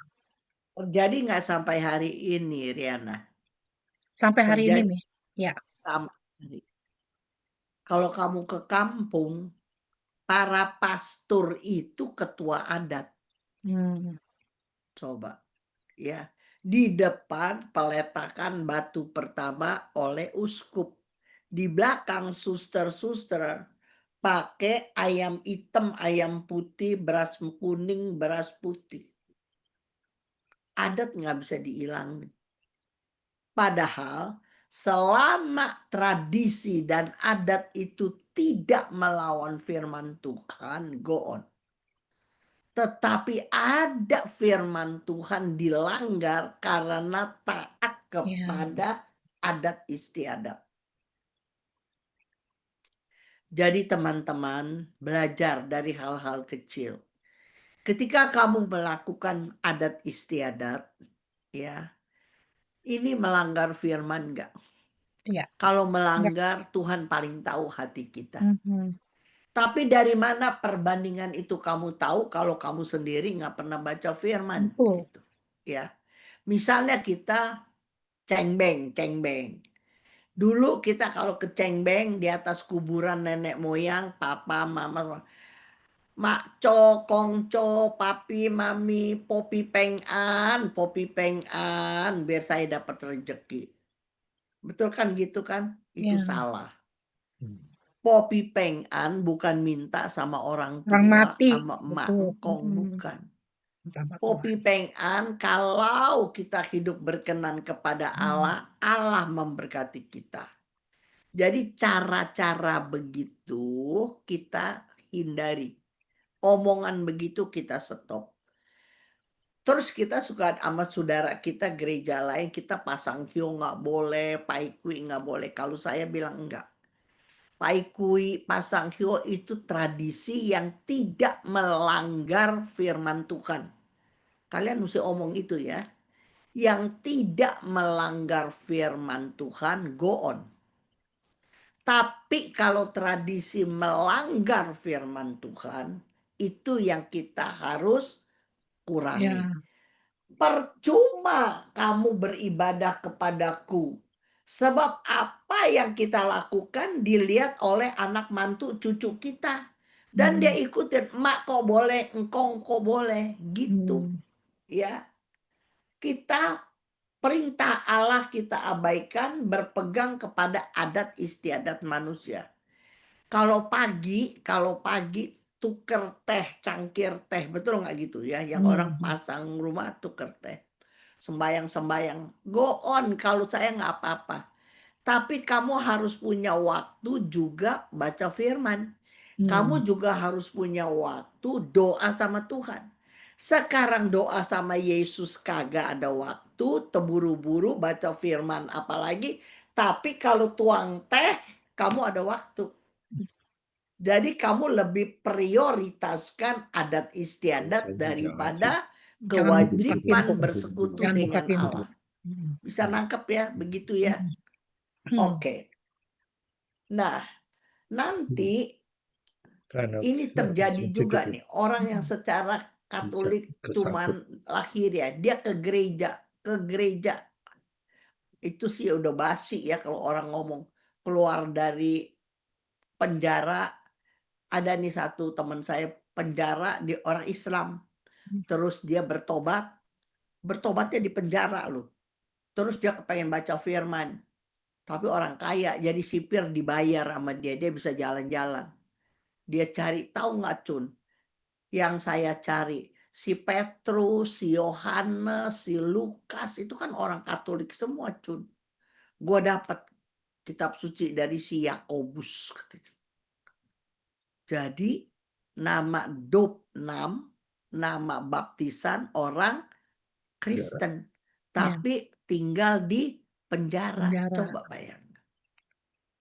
Terjadi nggak sampai hari ini, Riana? Sampai hari ini, Terjadi Mi. Ya. sampai. Kalau kamu ke kampung, para pastor itu ketua adat. Hmm. Coba, ya. Di depan peletakan batu pertama oleh uskup. Di belakang suster-suster pakai ayam hitam, ayam putih, beras kuning, beras putih. Adat nggak bisa dihilangin. Padahal selama tradisi dan adat itu tidak melawan firman Tuhan, go on. Tetapi ada firman Tuhan dilanggar karena taat kepada adat istiadat. Jadi teman-teman belajar dari hal-hal kecil. Ketika kamu melakukan adat istiadat, ya, ini melanggar firman enggak? Ya. Kalau melanggar, Tuhan paling tahu hati kita. Mhm. Tapi dari mana perbandingan itu kamu tahu kalau kamu sendiri nggak pernah baca firman? Betul. Gitu. Ya, misalnya kita cengbeng. Dulu kita kalau ke cengbeng di atas kuburan nenek moyang, papa, mama, mak co, kongco, papi, mami, popi pengan, biar saya dapat rezeki. Betul kan gitu kan? Itu Ya. salah. Popi pengan bukan minta sama orang Orang tua, mati. sama emak Betul. engkong, bukan. Tambah Popi Tuhan. pengan kalau kita hidup berkenan kepada Allah, Allah memberkati kita. Jadi cara-cara begitu kita hindari. Omongan begitu kita stop. Terus kita suka sama saudara kita gereja lain, kita pasang hio nggak boleh, paikui nggak boleh. Kalau saya bilang enggak. Paikui, pasang hio itu tradisi yang tidak melanggar firman Tuhan. Kalian mesti omong itu ya. Yang tidak melanggar firman Tuhan, go on. Tapi kalau tradisi melanggar firman Tuhan, itu yang kita harus kurangi. Ya. Percuma kamu beribadah kepadaku. Sebab apa yang kita lakukan dilihat oleh anak mantu cucu kita. Dan dia ikutin, emak kok boleh, engkong kok boleh. Gitu. Ya. Kita perintah Allah kita abaikan, berpegang kepada adat istiadat manusia. Kalau pagi tuker teh, cangkir teh, betul nggak gitu ya? Yang orang pasang rumah tuker teh, sembayang, go on. Kalau saya nggak apa-apa. Tapi kamu harus punya waktu juga baca firman. Kamu juga harus punya waktu doa sama Tuhan. Sekarang doa sama Yesus kagak ada waktu, terburu-buru baca firman apalagi. Tapi kalau tuang teh, kamu ada waktu. Jadi kamu lebih prioritaskan adat istiadat daripada kewajiban bersekutu dengan Allah. Bisa nangkep ya, begitu ya. Oke. Nah, nanti ini terjadi juga nih, orang yang secara Katolik cuman lahir ya, dia ke gereja. Itu sih udah basi ya kalau orang ngomong keluar dari penjara. Ada nih satu teman saya penjara, di orang Islam. Terus dia bertobatnya di penjara loh. Terus dia kepengen baca firman. Tapi orang kaya, jadi sipir dibayar sama dia bisa jalan-jalan. Dia cari, tahu nggak Cun? Yang saya cari, si Petrus, si Yohanes, si Lukas, itu kan orang Katolik semua Cun. Gue dapat kitab suci dari si Yakobus. Jadi nama Dopnam nama baptisan orang Kristen, tapi tinggal di penjara. Penjara. Coba bayangkan.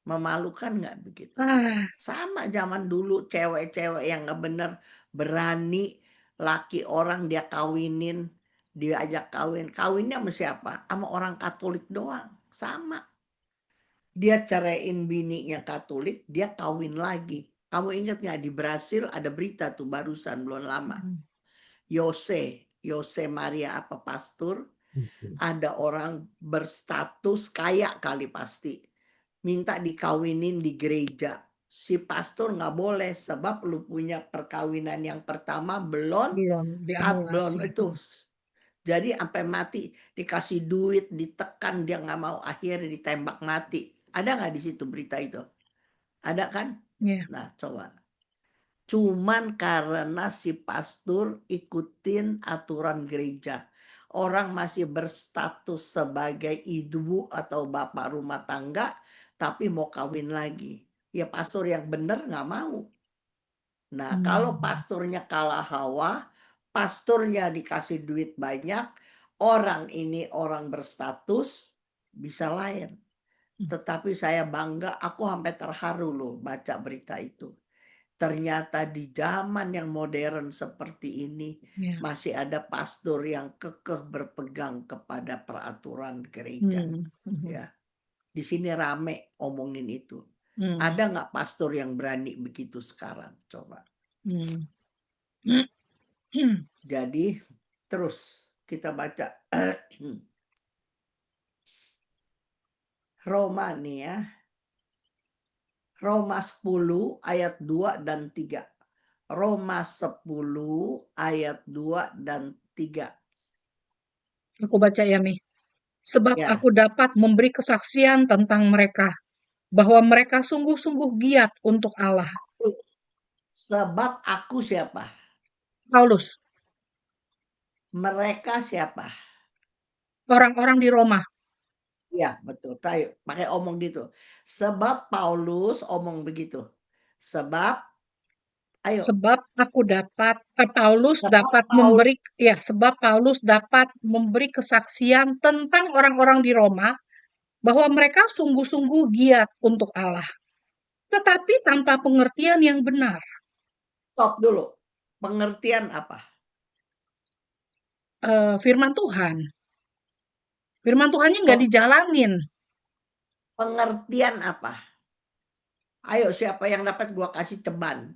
Memalukan nggak begitu? Ah, Sama zaman dulu cewek-cewek yang nggak bener berani laki orang dia kawinin, dia ajak kawin. Kawinnya sama siapa? Sama orang Katolik doang. Sama. Dia ceraiin bininya Katolik, dia kawin lagi. Kamu ingat nggak di Brasil ada berita tuh barusan belum lama. Yose Maria apa pastor, ada orang berstatus kaya kali pasti, minta dikawinin di gereja. Si pastor nggak boleh sebab lu punya perkawinan yang pertama belum dianulasi. itu. Jadi sampai mati dikasih duit, ditekan dia nggak mau, akhirnya ditembak mati. Ada nggak di situ berita itu? Ada kan? Iya. Nah coba. Cuman karena si pastor ikutin aturan gereja. Orang masih berstatus sebagai ibu atau bapak rumah tangga, tapi mau kawin lagi. Ya pastor yang benar nggak mau. Nah kalau pastornya kalah hawa, pastornya dikasih duit banyak, orang ini orang berstatus, bisa lain. Tetapi saya bangga, aku sampai terharu loh baca berita itu. Ternyata di zaman yang modern seperti ini masih ada pastor yang kekeh berpegang kepada peraturan gereja. Ya, di sini rame omongin itu. Ada nggak pastor yang berani begitu sekarang? Coba. Jadi terus kita baca Roma nih ya. Roma 10 ayat 2 dan 3. Roma 10 ayat 2 dan 3. Aku baca ya, Mi. Sebab Ya. aku dapat memberi kesaksian tentang mereka, bahwa mereka sungguh-sungguh giat untuk Allah. Sebab aku siapa? Paulus, Mereka siapa? orang-orang di Roma. Iya, betul. Tayo, pakai omong gitu. Sebab Paulus omong begitu. Sebab ayo. Sebab aku dapat Paulus Sebab dapat Paulus- memberi sebab Paulus dapat memberi kesaksian tentang orang-orang di Roma bahwa mereka sungguh-sungguh giat untuk Allah, tetapi tanpa pengertian yang benar. Stop dulu. Pengertian apa? Firman Tuhan. Firman Tuhannya nggak dijalanin. Pengertian apa? Ayo, siapa yang dapat gua kasih ceban?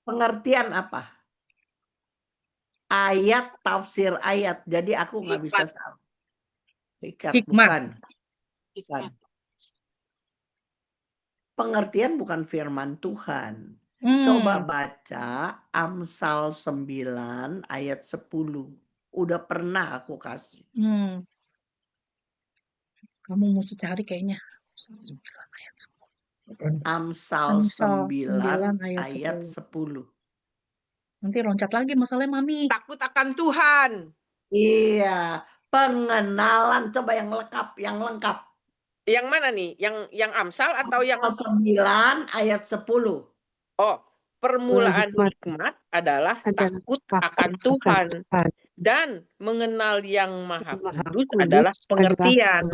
Pengertian apa? Ayat, tafsir ayat. Jadi aku nggak bisa salah. Hikmat. Bukan. Pengertian bukan firman Tuhan. Coba baca Amsal 9 ayat 10. Udah pernah aku kasih. Kamu mesti cari kayaknya. Amsal 9 ayat 10. Nanti loncat lagi masalahnya, Mami. Takut akan Tuhan. Iya, pengenalan. Coba yang lengkap. Yang mana nih? Yang Amsal atau yang Amsal 9 ayat 10. Oh, permulaan hikmat adalah takut akan Tuhan dan mengenal yang Maha Kudus adalah pengertian.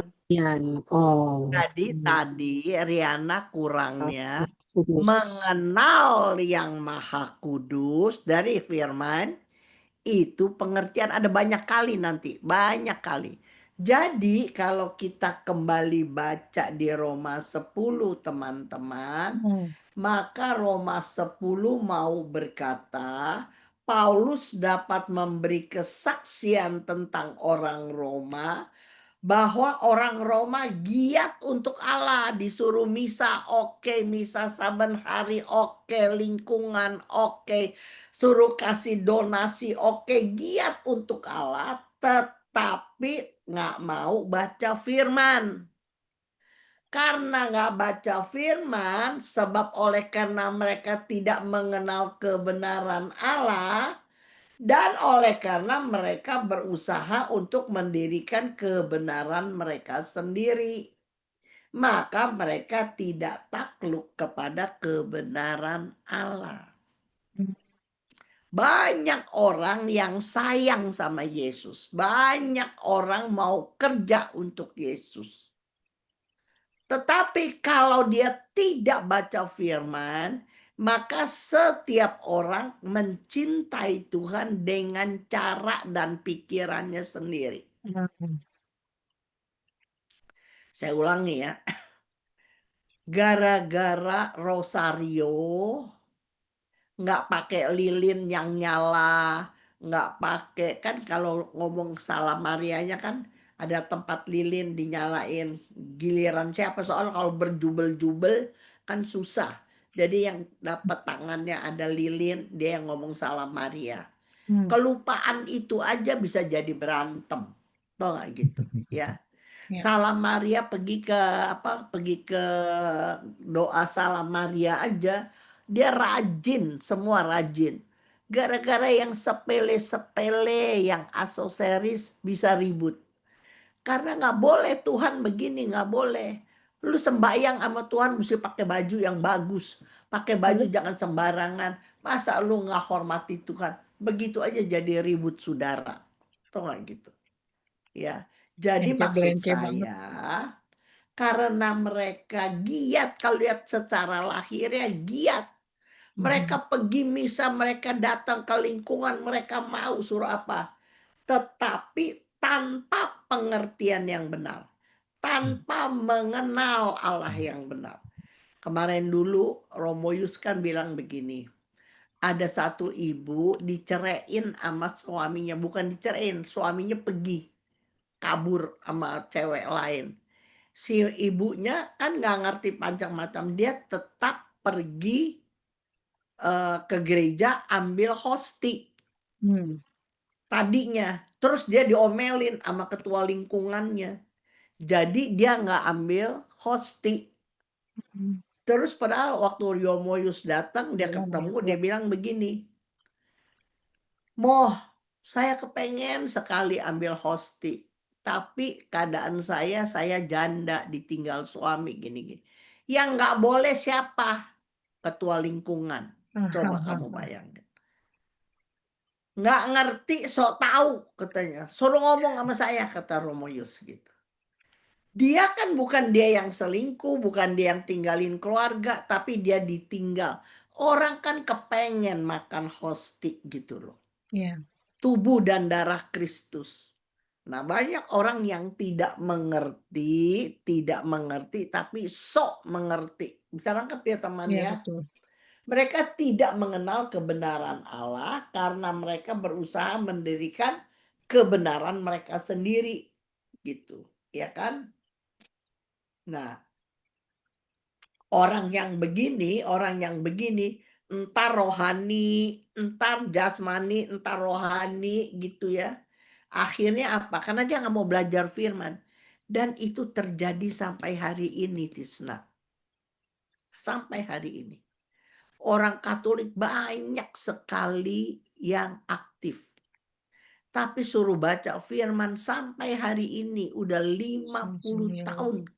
Jadi tadi Riana kurangnya mengenal yang Maha Kudus dari firman itu pengertian ada banyak kali nanti, banyak kali. Jadi kalau kita kembali baca di Roma 10 teman-teman, maka Roma 10 mau berkata Paulus dapat memberi kesaksian tentang orang Roma bahwa orang Roma giat untuk Allah, disuruh misa oke, misa saben hari oke, lingkungan oke, suruh kasih donasi oke, giat untuk Allah, tetapi nggak mau baca firman. Karena nggak baca firman, sebab oleh karena mereka tidak mengenal kebenaran Allah, dan oleh karena mereka berusaha untuk mendirikan kebenaran mereka sendiri, maka mereka tidak takluk kepada kebenaran Allah. Banyak orang yang sayang sama Yesus. Banyak orang mau kerja untuk Yesus. Tetapi kalau dia tidak baca firman, maka setiap orang mencintai Tuhan dengan cara dan pikirannya sendiri. Saya ulangi ya. Gara-gara rosario, nggak pakai lilin yang nyala, nggak pakai, kan kalau ngomong Salam Marianya kan ada tempat lilin dinyalain. Giliran siapa, soal kalau berjubel-jubel kan susah. Jadi yang dapat tangannya ada lilin, dia yang ngomong Salam Maria. Kelupaan itu aja bisa jadi berantem. Tau nggak gitu ya. Ya. Salam Maria pergi ke doa Salam Maria aja, dia rajin, semua rajin. Gara-gara yang sepele-sepele, yang aksesoris bisa ribut. Karena nggak boleh Tuhan begini, nggak boleh. Lu sembahyang sama Tuhan mesti pakai baju yang bagus, pakai baju jangan sembarangan. Masa lu nggak hormati Tuhan? Begitu aja jadi ribut saudara. Tau nggak gitu? Ya, jadi maksud Belenceh banget. saya, karena mereka giat, kalau lihat secara lahirnya giat. Mereka pergi misa, mereka datang ke lingkungan, mereka mau suruh apa. Tetapi tanpa pengertian yang benar. Tanpa mengenal Allah yang benar. Kemarin dulu Romo Yus kan bilang begini. Ada satu ibu diceraiin sama suaminya. Bukan diceraiin, suaminya pergi. Kabur sama cewek lain. Si ibunya kan nggak ngerti macam-macam, dia tetap pergi ke gereja ambil hosti tadinya, terus dia diomelin sama ketua lingkungannya, jadi dia nggak ambil hosti. Terus padahal waktu Yomoyus datang, dia ketemu, dia bilang begini, Moh, saya kepengen sekali ambil hosti, tapi keadaan saya janda, ditinggal suami gini-gini. Yang nggak boleh siapa? Ketua lingkungan. Coba kamu bayangkan. Nggak ngerti, sok tahu katanya. Suruh ngomong sama saya, kata Romoyus gitu. Dia kan bukan dia yang selingkuh, bukan dia yang tinggalin keluarga, tapi dia ditinggal. Orang kan kepengen makan hosti gitu loh. Iya. Tubuh dan darah Kristus. Nah, banyak orang yang tidak mengerti, tapi sok mengerti. Bisa nangkep ya teman Iya, ya? betul. Mereka tidak mengenal kebenaran Allah karena mereka berusaha mendirikan kebenaran mereka sendiri. Gitu, ya kan? Nah, orang yang begini, entar rohani, entar jasmani, entar rohani gitu ya. Akhirnya apa? Karena dia nggak mau belajar firman. Dan itu terjadi sampai hari ini, Tisna. Sampai hari ini. Orang Katolik banyak sekali yang aktif. Tapi suruh baca firman sampai hari ini. Udah 50 tahun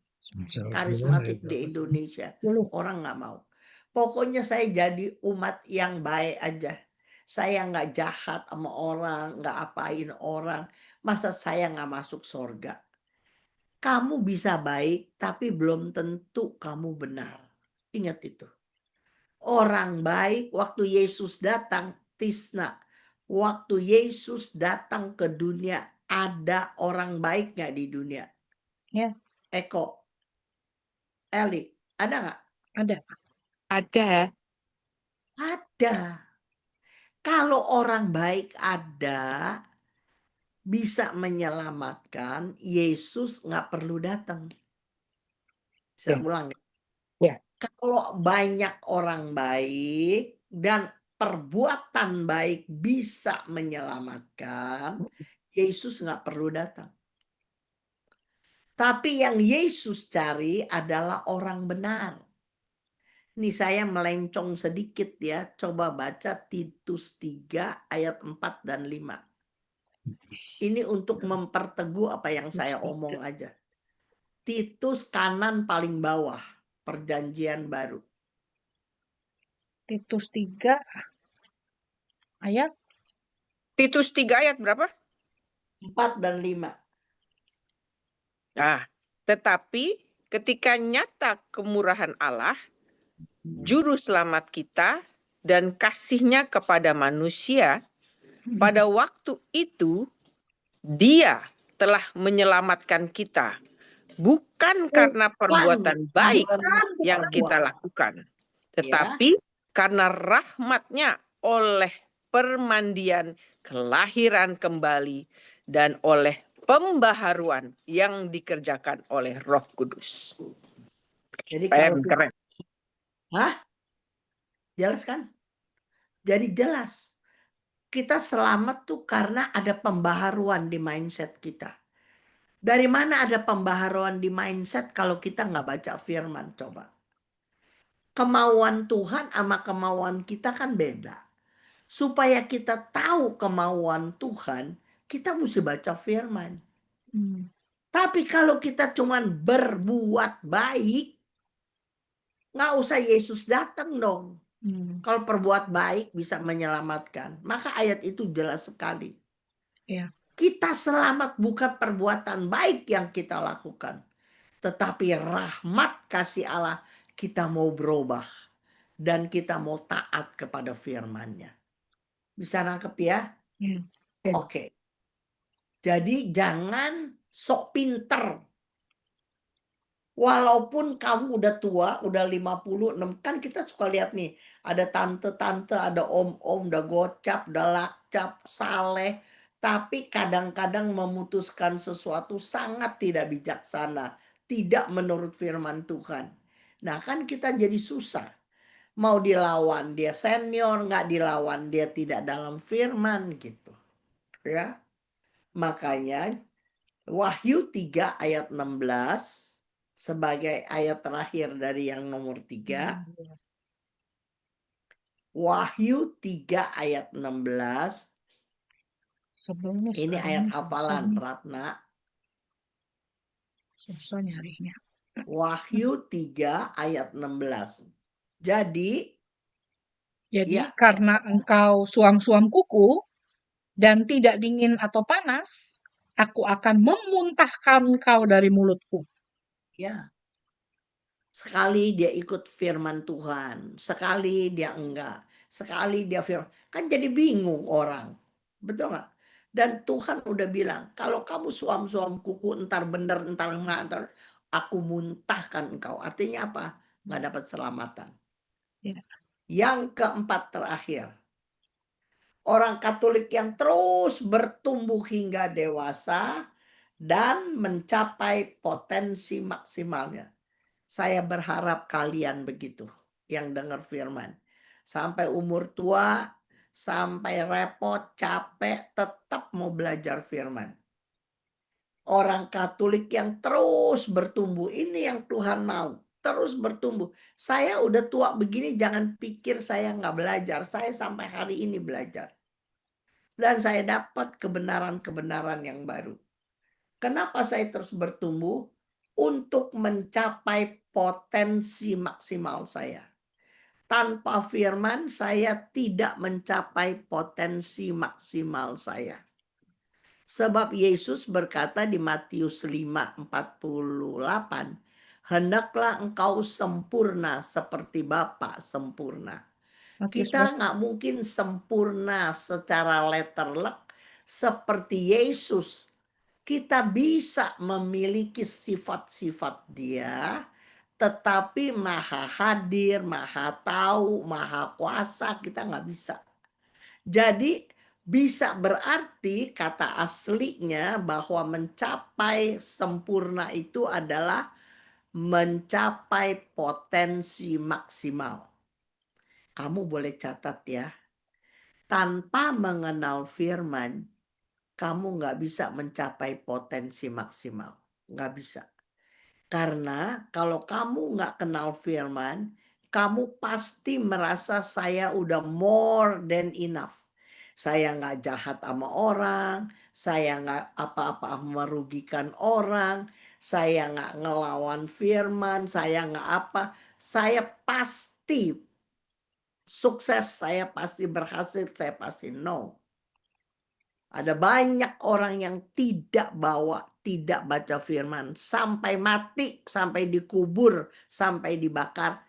karismatik di Indonesia. Orang nggak mau. Pokoknya saya jadi umat yang baik aja. Saya nggak jahat sama orang, nggak apain orang. Masa saya nggak masuk surga? Kamu bisa baik, tapi belum tentu kamu benar. Ingat itu. Orang baik waktu Yesus datang, Tisna. Waktu Yesus datang ke dunia, ada orang baik nggak di dunia? Ya. Eko, Eli, ada nggak? Ada. Ada. Ada. Kalau orang baik ada, bisa menyelamatkan, Yesus nggak perlu datang. Saya ulang ya. Ya. Kalau banyak orang baik dan perbuatan baik bisa menyelamatkan, Yesus nggak perlu datang. Tapi yang Yesus cari adalah orang benar. Ini saya melencong sedikit ya. Coba baca Titus 3 ayat 4 dan 5. Ini untuk memperteguh apa yang saya omong aja. Titus kanan paling bawah, Perjanjian Baru. Titus 3 ayat Titus 3 ayat berapa? 4 dan 5. Nah, tetapi ketika nyata kemurahan Allah, juru selamat kita, dan kasihnya kepada manusia, pada waktu itu Dia telah menyelamatkan kita, bukan karena perbuatan baik yang kita lakukan, tetapi karena rahmat-Nya oleh permandian kelahiran kembali dan oleh pembaharuan yang dikerjakan oleh Roh Kudus. Jadi Keren, kalau keren. Hah? Jelas kan? Jadi jelas. Kita selamat tuh karena ada pembaharuan di mindset kita. Dari mana ada pembaharuan di mindset kalau kita nggak baca firman? Coba. Kemauan Tuhan sama kemauan kita kan beda. Supaya kita tahu kemauan Tuhan, kita mesti baca firman. Tapi kalau kita cuman berbuat baik, nggak usah Yesus datang dong. Kalau perbuat baik bisa menyelamatkan. Maka ayat itu jelas sekali. ya. Kita selamat bukan perbuatan baik yang kita lakukan. Tetapi rahmat kasih Allah kita mau berubah. Dan kita mau taat kepada firman-Nya. Bisa nangkep ya? Ya. Oke. Jadi jangan sok pinter. Walaupun kamu udah tua, udah 56, kan kita suka lihat nih, ada tante-tante, ada om-om, udah gocap, udah lakcap, saleh, tapi kadang-kadang memutuskan sesuatu sangat tidak bijaksana, tidak menurut firman Tuhan. Nah kan kita jadi susah. Mau dilawan dia senior, nggak dilawan dia tidak dalam firman gitu. Ya. Makanya Wahyu 3 ayat 16 sebagai ayat terakhir dari yang nomor 3. Wahyu 3 ayat 16. Sebelumnya Ini sekarang ayat hafalan Ratna. susah nyarinya. Wahyu 3 ayat 16. Jadi Jadi ya, karena engkau suam-suam kuku dan tidak dingin atau panas, aku akan memuntahkan engkau dari mulutku. ya. Sekali dia ikut firman Tuhan, sekali dia enggak, sekali dia firman. Kan jadi bingung orang. Betul nggak? Dan Tuhan udah bilang, kalau kamu suam-suam kuku entar bener, entar enggak, entar aku muntahkan engkau. Artinya apa? Nggak dapat selamatan. Ya. Yang keempat terakhir. Orang Katolik yang terus bertumbuh hingga dewasa dan mencapai potensi maksimalnya. Saya berharap kalian begitu yang dengar firman. Sampai umur tua, sampai repot, capek, tetap mau belajar firman. Orang Katolik yang terus bertumbuh, ini yang Tuhan mau. Terus bertumbuh. Saya udah tua begini, jangan pikir saya nggak belajar. Saya sampai hari ini belajar. Dan saya dapat kebenaran-kebenaran yang baru. Kenapa saya terus bertumbuh? Untuk mencapai potensi maksimal saya. Tanpa firman saya tidak mencapai potensi maksimal saya. Sebab Yesus berkata di Matius 5:48, hendaklah engkau sempurna seperti Bapa sempurna. Kita nggak mungkin sempurna secara letterlek seperti Yesus. Kita bisa memiliki sifat-sifat dia, tetapi maha hadir, maha tahu, maha kuasa kita nggak bisa. Jadi bisa berarti kata aslinya bahwa mencapai sempurna itu adalah mencapai potensi maksimal. Kamu boleh catat ya, tanpa mengenal firman, kamu nggak bisa mencapai potensi maksimal. Nggak bisa. Karena kalau kamu nggak kenal firman, kamu pasti merasa saya udah more than enough. Saya nggak jahat sama orang, saya nggak apa-apa merugikan orang, saya nggak ngelawan firman, saya nggak apa. Saya pasti sukses, saya pasti berhasil, saya pasti no. Ada banyak orang yang tidak baca firman sampai mati, sampai dikubur, sampai dibakar,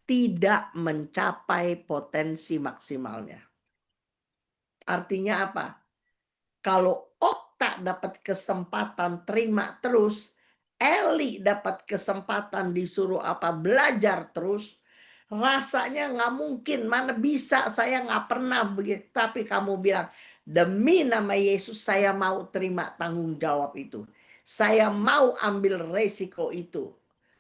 tidak mencapai potensi maksimalnya. Artinya apa? Kalau Okta dapat kesempatan terima terus, Eli dapat kesempatan disuruh belajar terus, rasanya nggak mungkin, mana bisa, saya nggak pernah begitu. Tapi kamu bilang, demi nama Yesus saya mau terima tanggung jawab itu. Saya mau ambil resiko itu.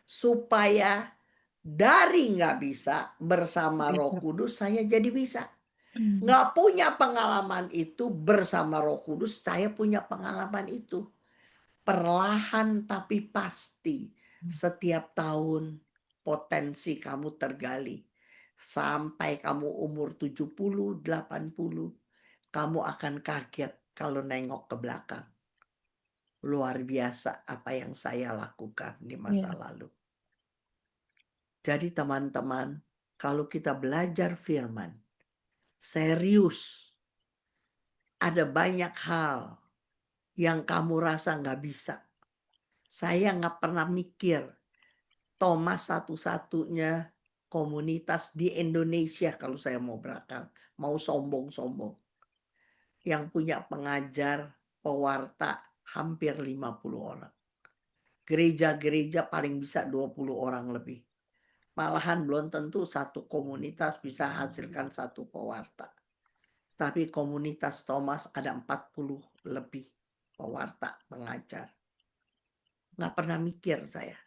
Supaya dari nggak bisa bersama Roh Bisa. Kudus saya jadi bisa. Nggak punya pengalaman itu bersama Roh Kudus, saya punya pengalaman itu. Perlahan tapi pasti. Setiap tahun potensi kamu tergali. Sampai kamu umur 70, 80, kamu akan kaget kalau nengok ke belakang. Luar biasa apa yang saya lakukan di masa lalu. Jadi teman-teman, kalau kita belajar firman, serius, ada banyak hal yang kamu rasa nggak bisa. Saya nggak pernah mikir Thomas satu-satunya komunitas di Indonesia kalau saya mau berangkat, mau sombong-sombong. Yang punya pengajar, pewarta hampir 50 orang. Gereja-gereja paling bisa 20 orang lebih. Malahan belum tentu satu komunitas bisa hasilkan satu pewarta. Tapi komunitas Thomas ada 40 lebih pewarta, pengajar. Nggak pernah mikir saya.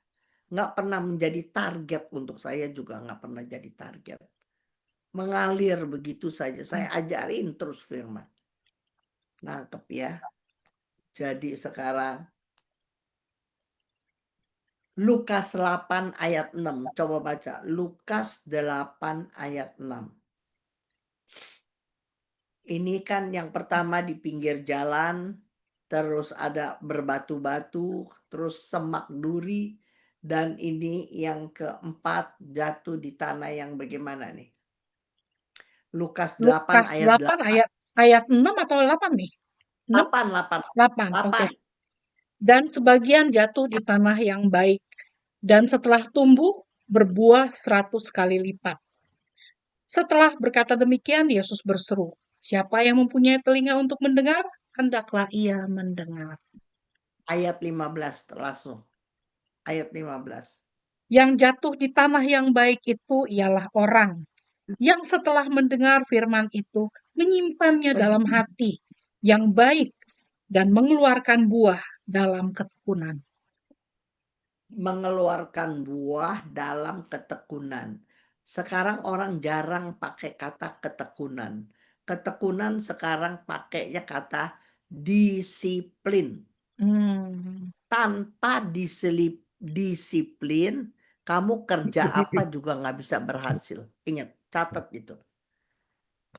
Nggak pernah menjadi target untuk saya juga nggak pernah jadi target. Mengalir begitu saja. Saya ajarin terus firman. Nangkep ya. Jadi sekarang Lukas 8 ayat 6. Coba baca. Lukas 8 ayat 6. Ini kan yang pertama di pinggir jalan, terus ada berbatu-batu, terus semak duri, dan ini yang keempat jatuh di tanah yang bagaimana nih? Lukas 8 Lukas ayat 8 ayat 6 atau 8 nih? 6? 8, oke. Dan sebagian jatuh di tanah yang baik, dan setelah tumbuh berbuah 100 kali lipat. Setelah berkata demikian, Yesus berseru, "Siapa yang mempunyai telinga untuk mendengar, hendaklah ia mendengar." Ayat 15 langsung. Ayat 15. Yang jatuh di tanah yang baik itu ialah orang yang setelah mendengar firman itu menyimpannya dalam hati yang baik dan mengeluarkan buah dalam ketekunan. Mengeluarkan buah dalam ketekunan. Sekarang orang jarang pakai kata ketekunan. Ketekunan sekarang pakainya kata disiplin. Tanpa disiplin, kamu kerja apa juga nggak bisa berhasil. Ingat, catat itu.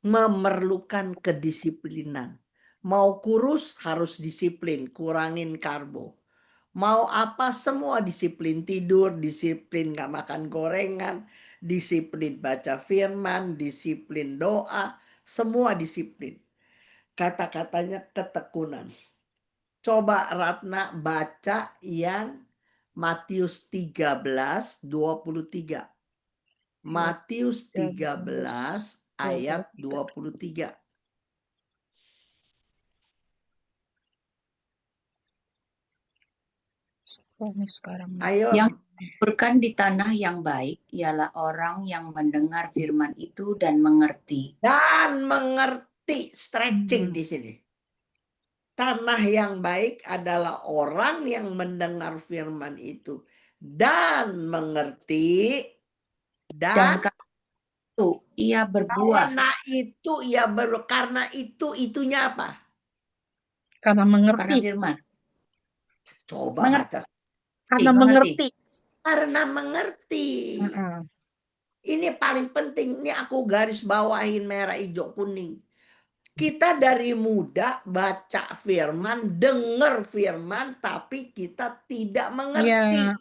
Memerlukan kedisiplinan. Mau kurus harus disiplin, kurangin karbo. Mau apa semua disiplin, tidur, disiplin nggak makan gorengan, disiplin baca firman, disiplin doa, semua disiplin. Kata-katanya ketekunan. Coba Ratna baca yang Matius 13:23. Matius 13 ayat 23. Ayo. Yang dikuburkan di tanah yang baik ialah orang yang mendengar firman itu dan mengerti. Dan mengerti, stretching di sini. Tanah yang baik adalah orang yang mendengar firman itu dan mengerti, dan itu ia berbuah. Karena itunya apa? Karena mengerti. Karena firman. Coba baca. Karena mengerti. Karena mengerti. Ini paling penting. Ini aku garis bawahin merah, hijau, kuning. Kita dari muda baca firman, dengar firman, tapi kita tidak mengerti.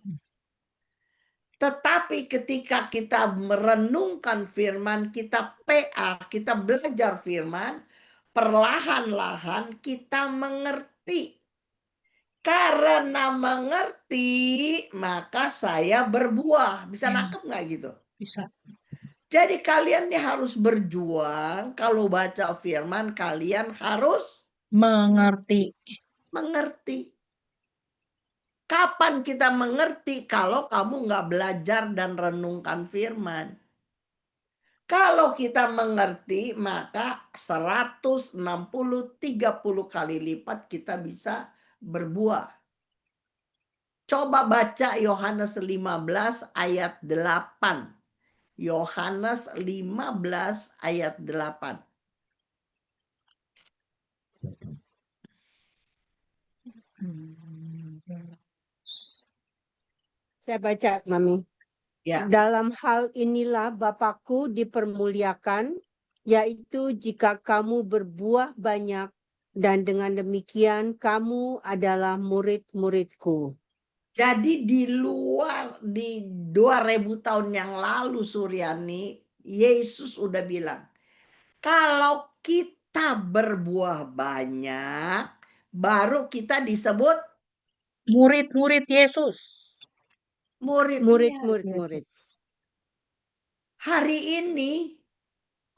Tetapi ketika kita merenungkan firman, kita PA, kita belajar firman, perlahan-lahan kita mengerti. Karena mengerti, maka saya berbuah. Bisa Ya. nangkep nggak gitu? Bisa. Jadi kalian nih harus berjuang. Kalau baca firman, kalian harus Mengerti. mengerti. Kapan kita mengerti kalau kamu nggak belajar dan renungkan firman? Kalau kita mengerti, maka 160, 30 kali lipat kita bisa berbuah. Coba baca Yohanes 15 ayat 8. Yohanes 15 ayat 8. Saya baca, Mami. Ya. Dalam hal inilah Bapakku dipermuliakan, yaitu jika kamu berbuah banyak, dan dengan demikian kamu adalah murid-muridku. Jadi di 2000 tahun yang lalu, Suryani, Yesus udah bilang, kalau kita berbuah banyak, baru kita disebut Murid-murid Yesus. Murid-murid. Hari ini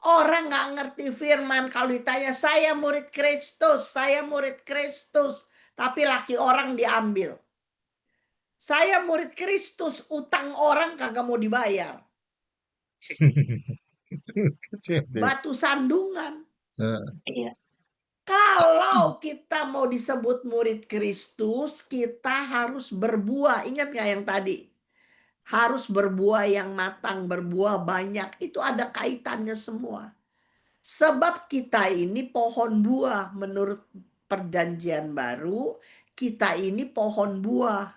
orang nggak ngerti firman. Kalau ditanya, saya murid Kristus, saya murid Kristus, tapi laki orang diambil. Saya murid Kristus, utang orang kagak mau dibayar. Batu sandungan. Iya. Kalau kita mau disebut murid Kristus, kita harus berbuah. Ingat nggak yang tadi? Harus berbuah yang matang, berbuah banyak. Itu ada kaitannya semua. Sebab kita ini pohon buah. Menurut perjanjian baru, kita ini pohon buah.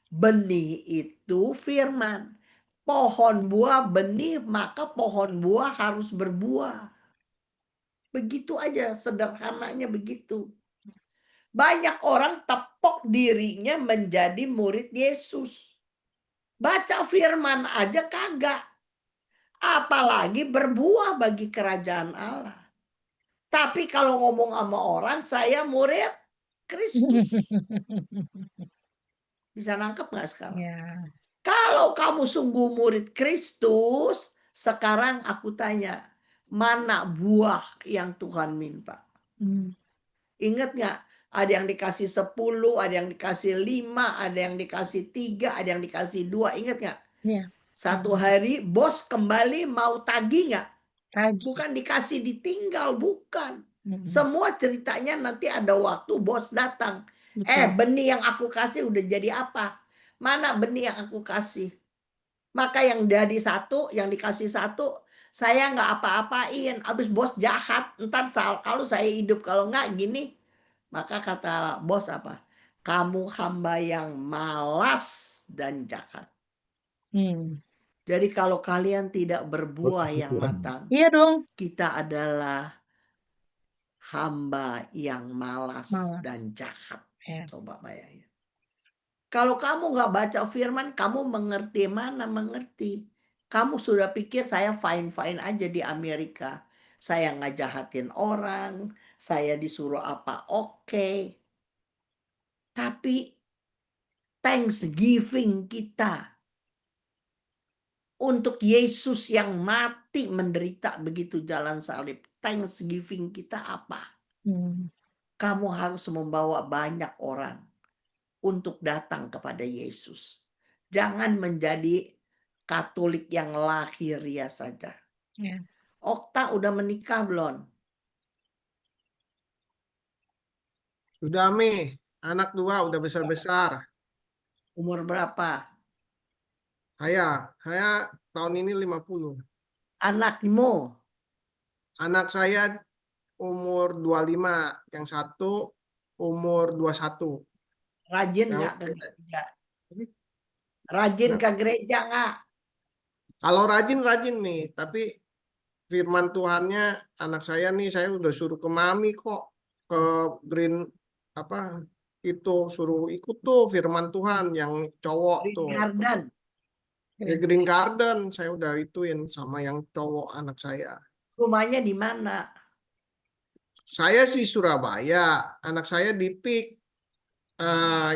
Benih itu firman. Pohon buah benih, maka pohon buah harus berbuah. Begitu aja, sederhananya begitu. Banyak orang tepok dirinya menjadi murid Yesus. Baca firman aja kagak. Apalagi berbuah bagi kerajaan Allah. Tapi kalau ngomong sama orang, saya murid Kristus. Bisa nangkep nggak sekarang? Ya. Kalau kamu sungguh murid Kristus, sekarang aku tanya, mana buah yang Tuhan minta? Ingat nggak? Ada yang dikasih 10, ada yang dikasih 5, ada yang dikasih 3, ada yang dikasih 2. Ingat nggak? Ya. Satu hari bos kembali mau tagih nggak? Tagih. Bukan dikasih ditinggal, bukan. Semua ceritanya nanti ada waktu bos datang. Benih yang aku kasih udah jadi apa? Mana benih yang aku kasih? Maka yang jadi satu, yang dikasih satu, saya nggak apa-apain. Abis bos jahat, ntar kalau saya hidup, kalau nggak gini. Maka kata bos apa? Kamu hamba yang malas dan jahat. Jadi kalau kalian tidak berbuah yang matang, Iya dong. kita adalah hamba yang malas. Dan jahat. Ya. Coba bayangin. Kalau kamu nggak baca firman, kamu mengerti mana? Mengerti. Kamu sudah pikir saya fine-fine aja di Amerika. Saya nggak jahatin orang. Saya disuruh apa? Oke. Tapi Thanksgiving kita untuk Yesus yang mati menderita begitu jalan salib. Thanksgiving kita apa? Kamu harus membawa banyak orang untuk datang kepada Yesus. Jangan menjadi Katolik yang lahiriah saja. Ya. Okta udah menikah belum? Sudah, Mi. Anak 2 udah besar-besar. Umur berapa? Saya tahun ini 50. Anakmu? Anak saya umur 25, yang satu umur 21. Rajin nggak ke gereja? Rajin ke gereja nggak? Kalau rajin nih, tapi firman Tuhannya anak saya nih, saya udah suruh ke Mami kok, ke Green itu suruh ikut tuh firman Tuhan yang cowok Green tuh. Garden. Ya Green Garden saya udah ituin sama yang cowok anak saya. Rumahnya di mana? Saya sih Surabaya, anak saya di PIK,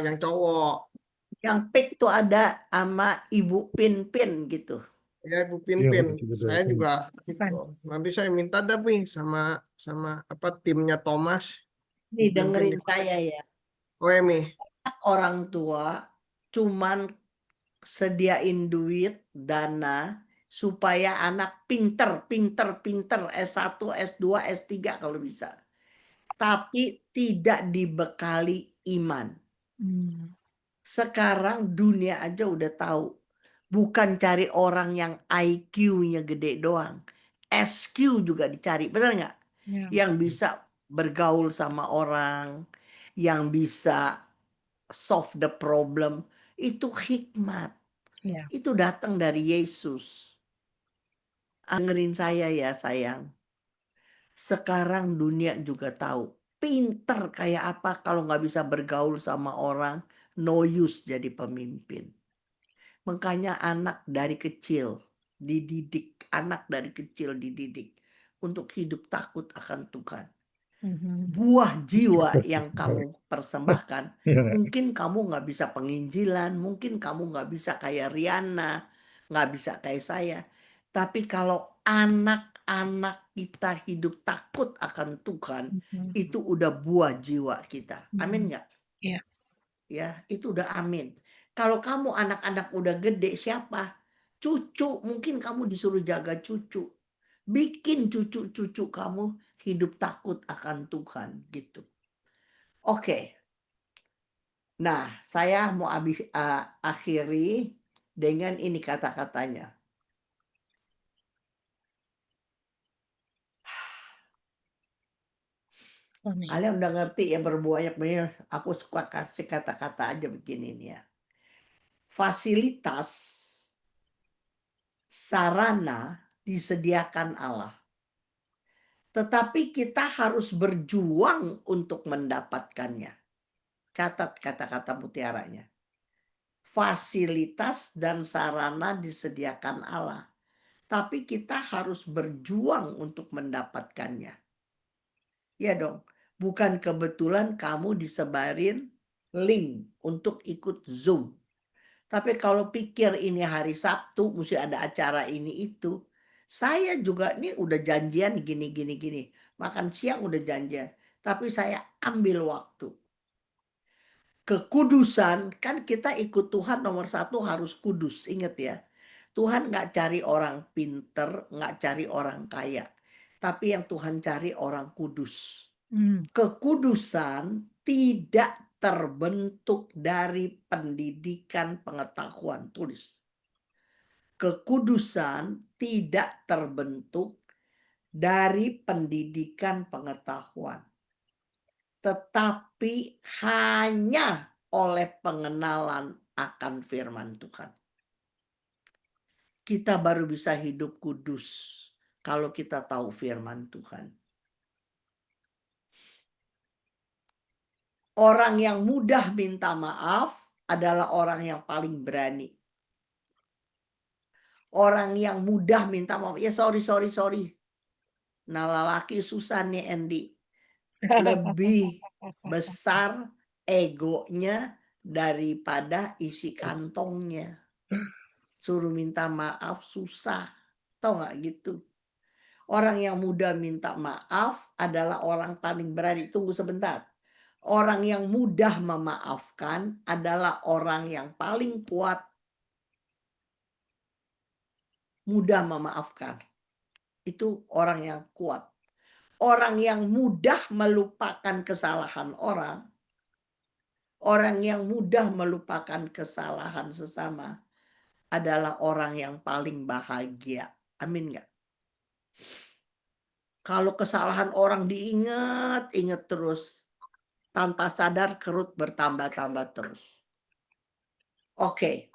yang cowok. Yang PIK tuh ada sama Ibu Pinpin gitu. Ya Bu Iya, Pinpin, betul. saya juga Bukan. gitu. Nanti saya minta dah nih sama apa timnya Thomas. Nih Bu Pinpin dengerin saya ya. Oh Emi, Orang tua cuman sediain duit, dana, supaya anak pinter S1, S2, S3 kalau bisa. Tapi tidak dibekali iman. Sekarang dunia aja udah tahu. Bukan cari orang yang IQ-nya gede doang. SQ juga dicari, benar nggak? Ya. Yang bisa bergaul sama orang, yang bisa solve the problem. Itu hikmat. Ya. Itu datang dari Yesus. Dengerin saya ya sayang. Sekarang dunia juga tahu. Pinter kayak apa kalau nggak bisa bergaul sama orang. No use jadi pemimpin. Makanya anak dari kecil dididik. Anak dari kecil dididik. Untuk hidup takut akan Tuhan. Buah jiwa yang kamu persembahkan. Iya. Mungkin kamu nggak bisa penginjilan. Mungkin kamu nggak bisa kayak Riana. Nggak bisa kayak saya. Tapi kalau anak-anak kita hidup takut akan Tuhan, itu udah buah jiwa kita. Amin nggak? Iya. Ya, itu udah amin. Kalau kamu anak-anak udah gede, siapa? Cucu, mungkin kamu disuruh jaga cucu. Bikin cucu-cucu kamu hidup takut akan Tuhan gitu. Oke. Nah, saya mau akhiri dengan ini kata-katanya. Kalian udah ngerti ya berbanyak. Aku suka kasih kata-kata aja begini nih ya. Fasilitas, sarana disediakan Allah. Tetapi kita harus berjuang untuk mendapatkannya. Catat kata-kata mutiaranya. Fasilitas dan sarana disediakan Allah. Tapi kita harus berjuang untuk mendapatkannya. Ya dong. Bukan kebetulan kamu disebarin link untuk ikut Zoom. Tapi kalau pikir ini hari Sabtu, mesti ada acara ini itu. Saya juga nih udah janjian gini. Makan siang udah janjian. Tapi saya ambil waktu. Kekudusan, kan kita ikut Tuhan nomor 1 harus kudus. Ingat ya. Tuhan gak cari orang pinter, gak cari orang kaya. Tapi yang Tuhan cari orang kudus. Kekudusan tidak terbentuk dari pendidikan pengetahuan. Tulis. Kekudusan tidak terbentuk dari pendidikan pengetahuan. Tetapi hanya oleh pengenalan akan firman Tuhan. Kita baru bisa hidup kudus kalau kita tahu firman Tuhan. Orang yang mudah minta maaf adalah orang yang paling berani. Orang yang mudah minta maaf, ya sorry. Nah lelaki susah nih Andy. Lebih besar egonya daripada isi kantongnya. Suruh minta maaf susah. Tahu nggak gitu? Orang yang mudah minta maaf adalah orang paling berani. Tunggu sebentar. Orang yang mudah memaafkan adalah orang yang paling kuat. Mudah memaafkan. Itu orang yang kuat. Orang yang mudah melupakan kesalahan orang. Orang yang mudah melupakan kesalahan sesama adalah orang yang paling bahagia. Amin nggak? Kalau kesalahan orang diingat terus. Tanpa sadar kerut bertambah-tambah terus. Oke.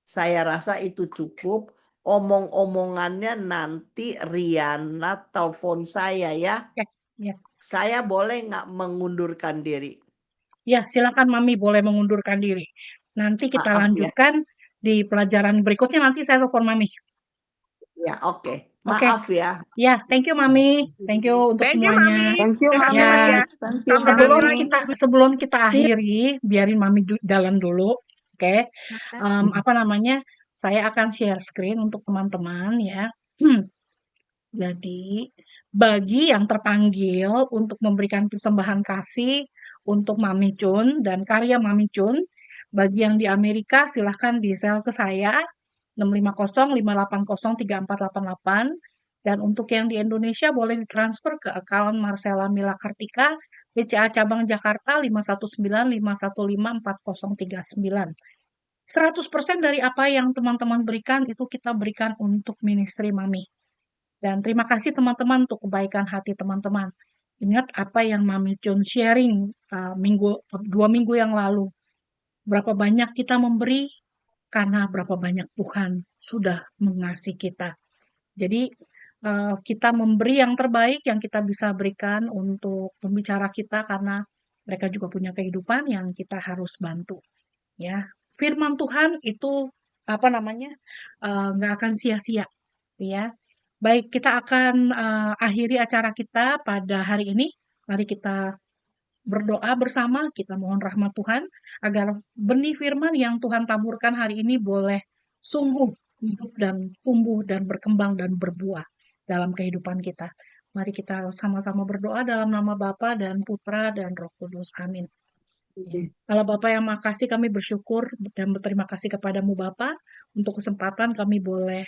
Saya rasa itu cukup. Omong-omongannya nanti Riana telepon saya ya. Ya. Saya boleh nggak mengundurkan diri? Ya, silakan Mami boleh mengundurkan diri. Nanti kita Maaf ya. lanjutkan di pelajaran berikutnya nanti saya telepon Mami. Ya, oke. Oke. Maaf ya. Ya, thank you Mami. Thank you untuk Thank you, semuanya. Mami. Thank you, Terima kasih, Ya, Mami. Maria. Thank you, Sampai nanti Mami. lagi. sebelum kita akhiri, biarin Mami jalan dulu. Oke. Apa namanya? Saya akan share screen untuk teman-teman ya. Jadi, bagi yang terpanggil untuk memberikan persembahan kasih untuk Mami Chun dan karya Mami Chun, bagi yang di Amerika silahkan di-sel ke saya 650-580-3488, dan untuk yang di Indonesia boleh ditransfer ke akun Marcella Mila Kartika, BCA Cabang Jakarta 519515439. 100% dari apa yang teman-teman berikan itu kita berikan untuk ministry Mami. Dan terima kasih teman-teman untuk kebaikan hati teman-teman. Ingat apa yang Mami Chun sharing 2 minggu yang lalu. Berapa banyak kita memberi karena berapa banyak Tuhan sudah mengasihi kita. Jadi kita memberi yang terbaik yang kita bisa berikan untuk pembicara kita karena mereka juga punya kehidupan yang kita harus bantu. Ya, firman Tuhan itu apa namanya nggak akan sia-sia. Ya, baik kita akan akhiri acara kita pada hari ini. Mari kita berdoa bersama, kita mohon rahmat Tuhan agar benih firman yang Tuhan taburkan hari ini boleh sungguh hidup dan tumbuh dan berkembang dan berbuah dalam kehidupan kita. Mari kita sama-sama berdoa dalam nama Bapa dan Putra dan Roh Kudus. Amin. Allah Bapa yang makasih, kami bersyukur dan berterima kasih kepadamu Bapa untuk kesempatan kami boleh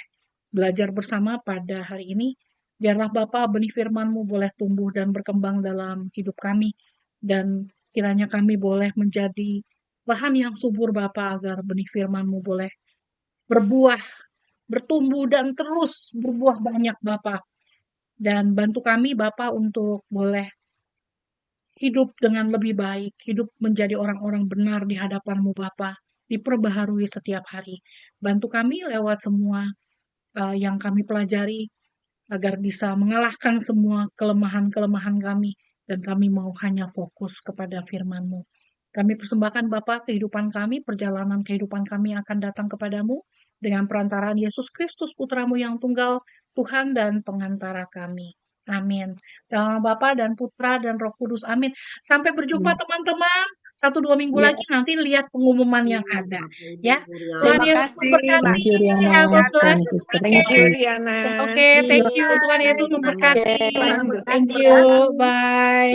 belajar bersama pada hari ini. Biarlah Bapa benih firman-Mu boleh tumbuh dan berkembang dalam hidup kami. Dan kiranya kami boleh menjadi lahan yang subur Bapa agar benih firman-Mu boleh berbuah, bertumbuh dan terus berbuah banyak Bapa. Dan bantu kami Bapa untuk boleh hidup dengan lebih baik, hidup menjadi orang-orang benar di hadapan-Mu Bapa, diperbaharui setiap hari. Bantu kami lewat semua yang kami pelajari agar bisa mengalahkan semua kelemahan-kelemahan kami dan kami mau hanya fokus kepada firman-Mu. Kami persembahkan Bapa kehidupan kami, perjalanan kehidupan kami akan datang kepadamu dengan perantaraan Yesus Kristus Putra-Mu yang tunggal, Tuhan dan pengantara kami. Amin. Dalam nama Bapa dan Putra dan Roh Kudus. Amin. Sampai berjumpa teman-teman. 1-2 minggu Ya. lagi nanti lihat pengumuman yang ada. Ya. Tuhan Terima Yesus kasih. memberkati. Thank you, Riana. Have a Tuhan blessed Yesus Thank weekend. you, Riana. Oke, thank you. Tuhan Yesus memberkati. Sama-sama. Thank you. Bye.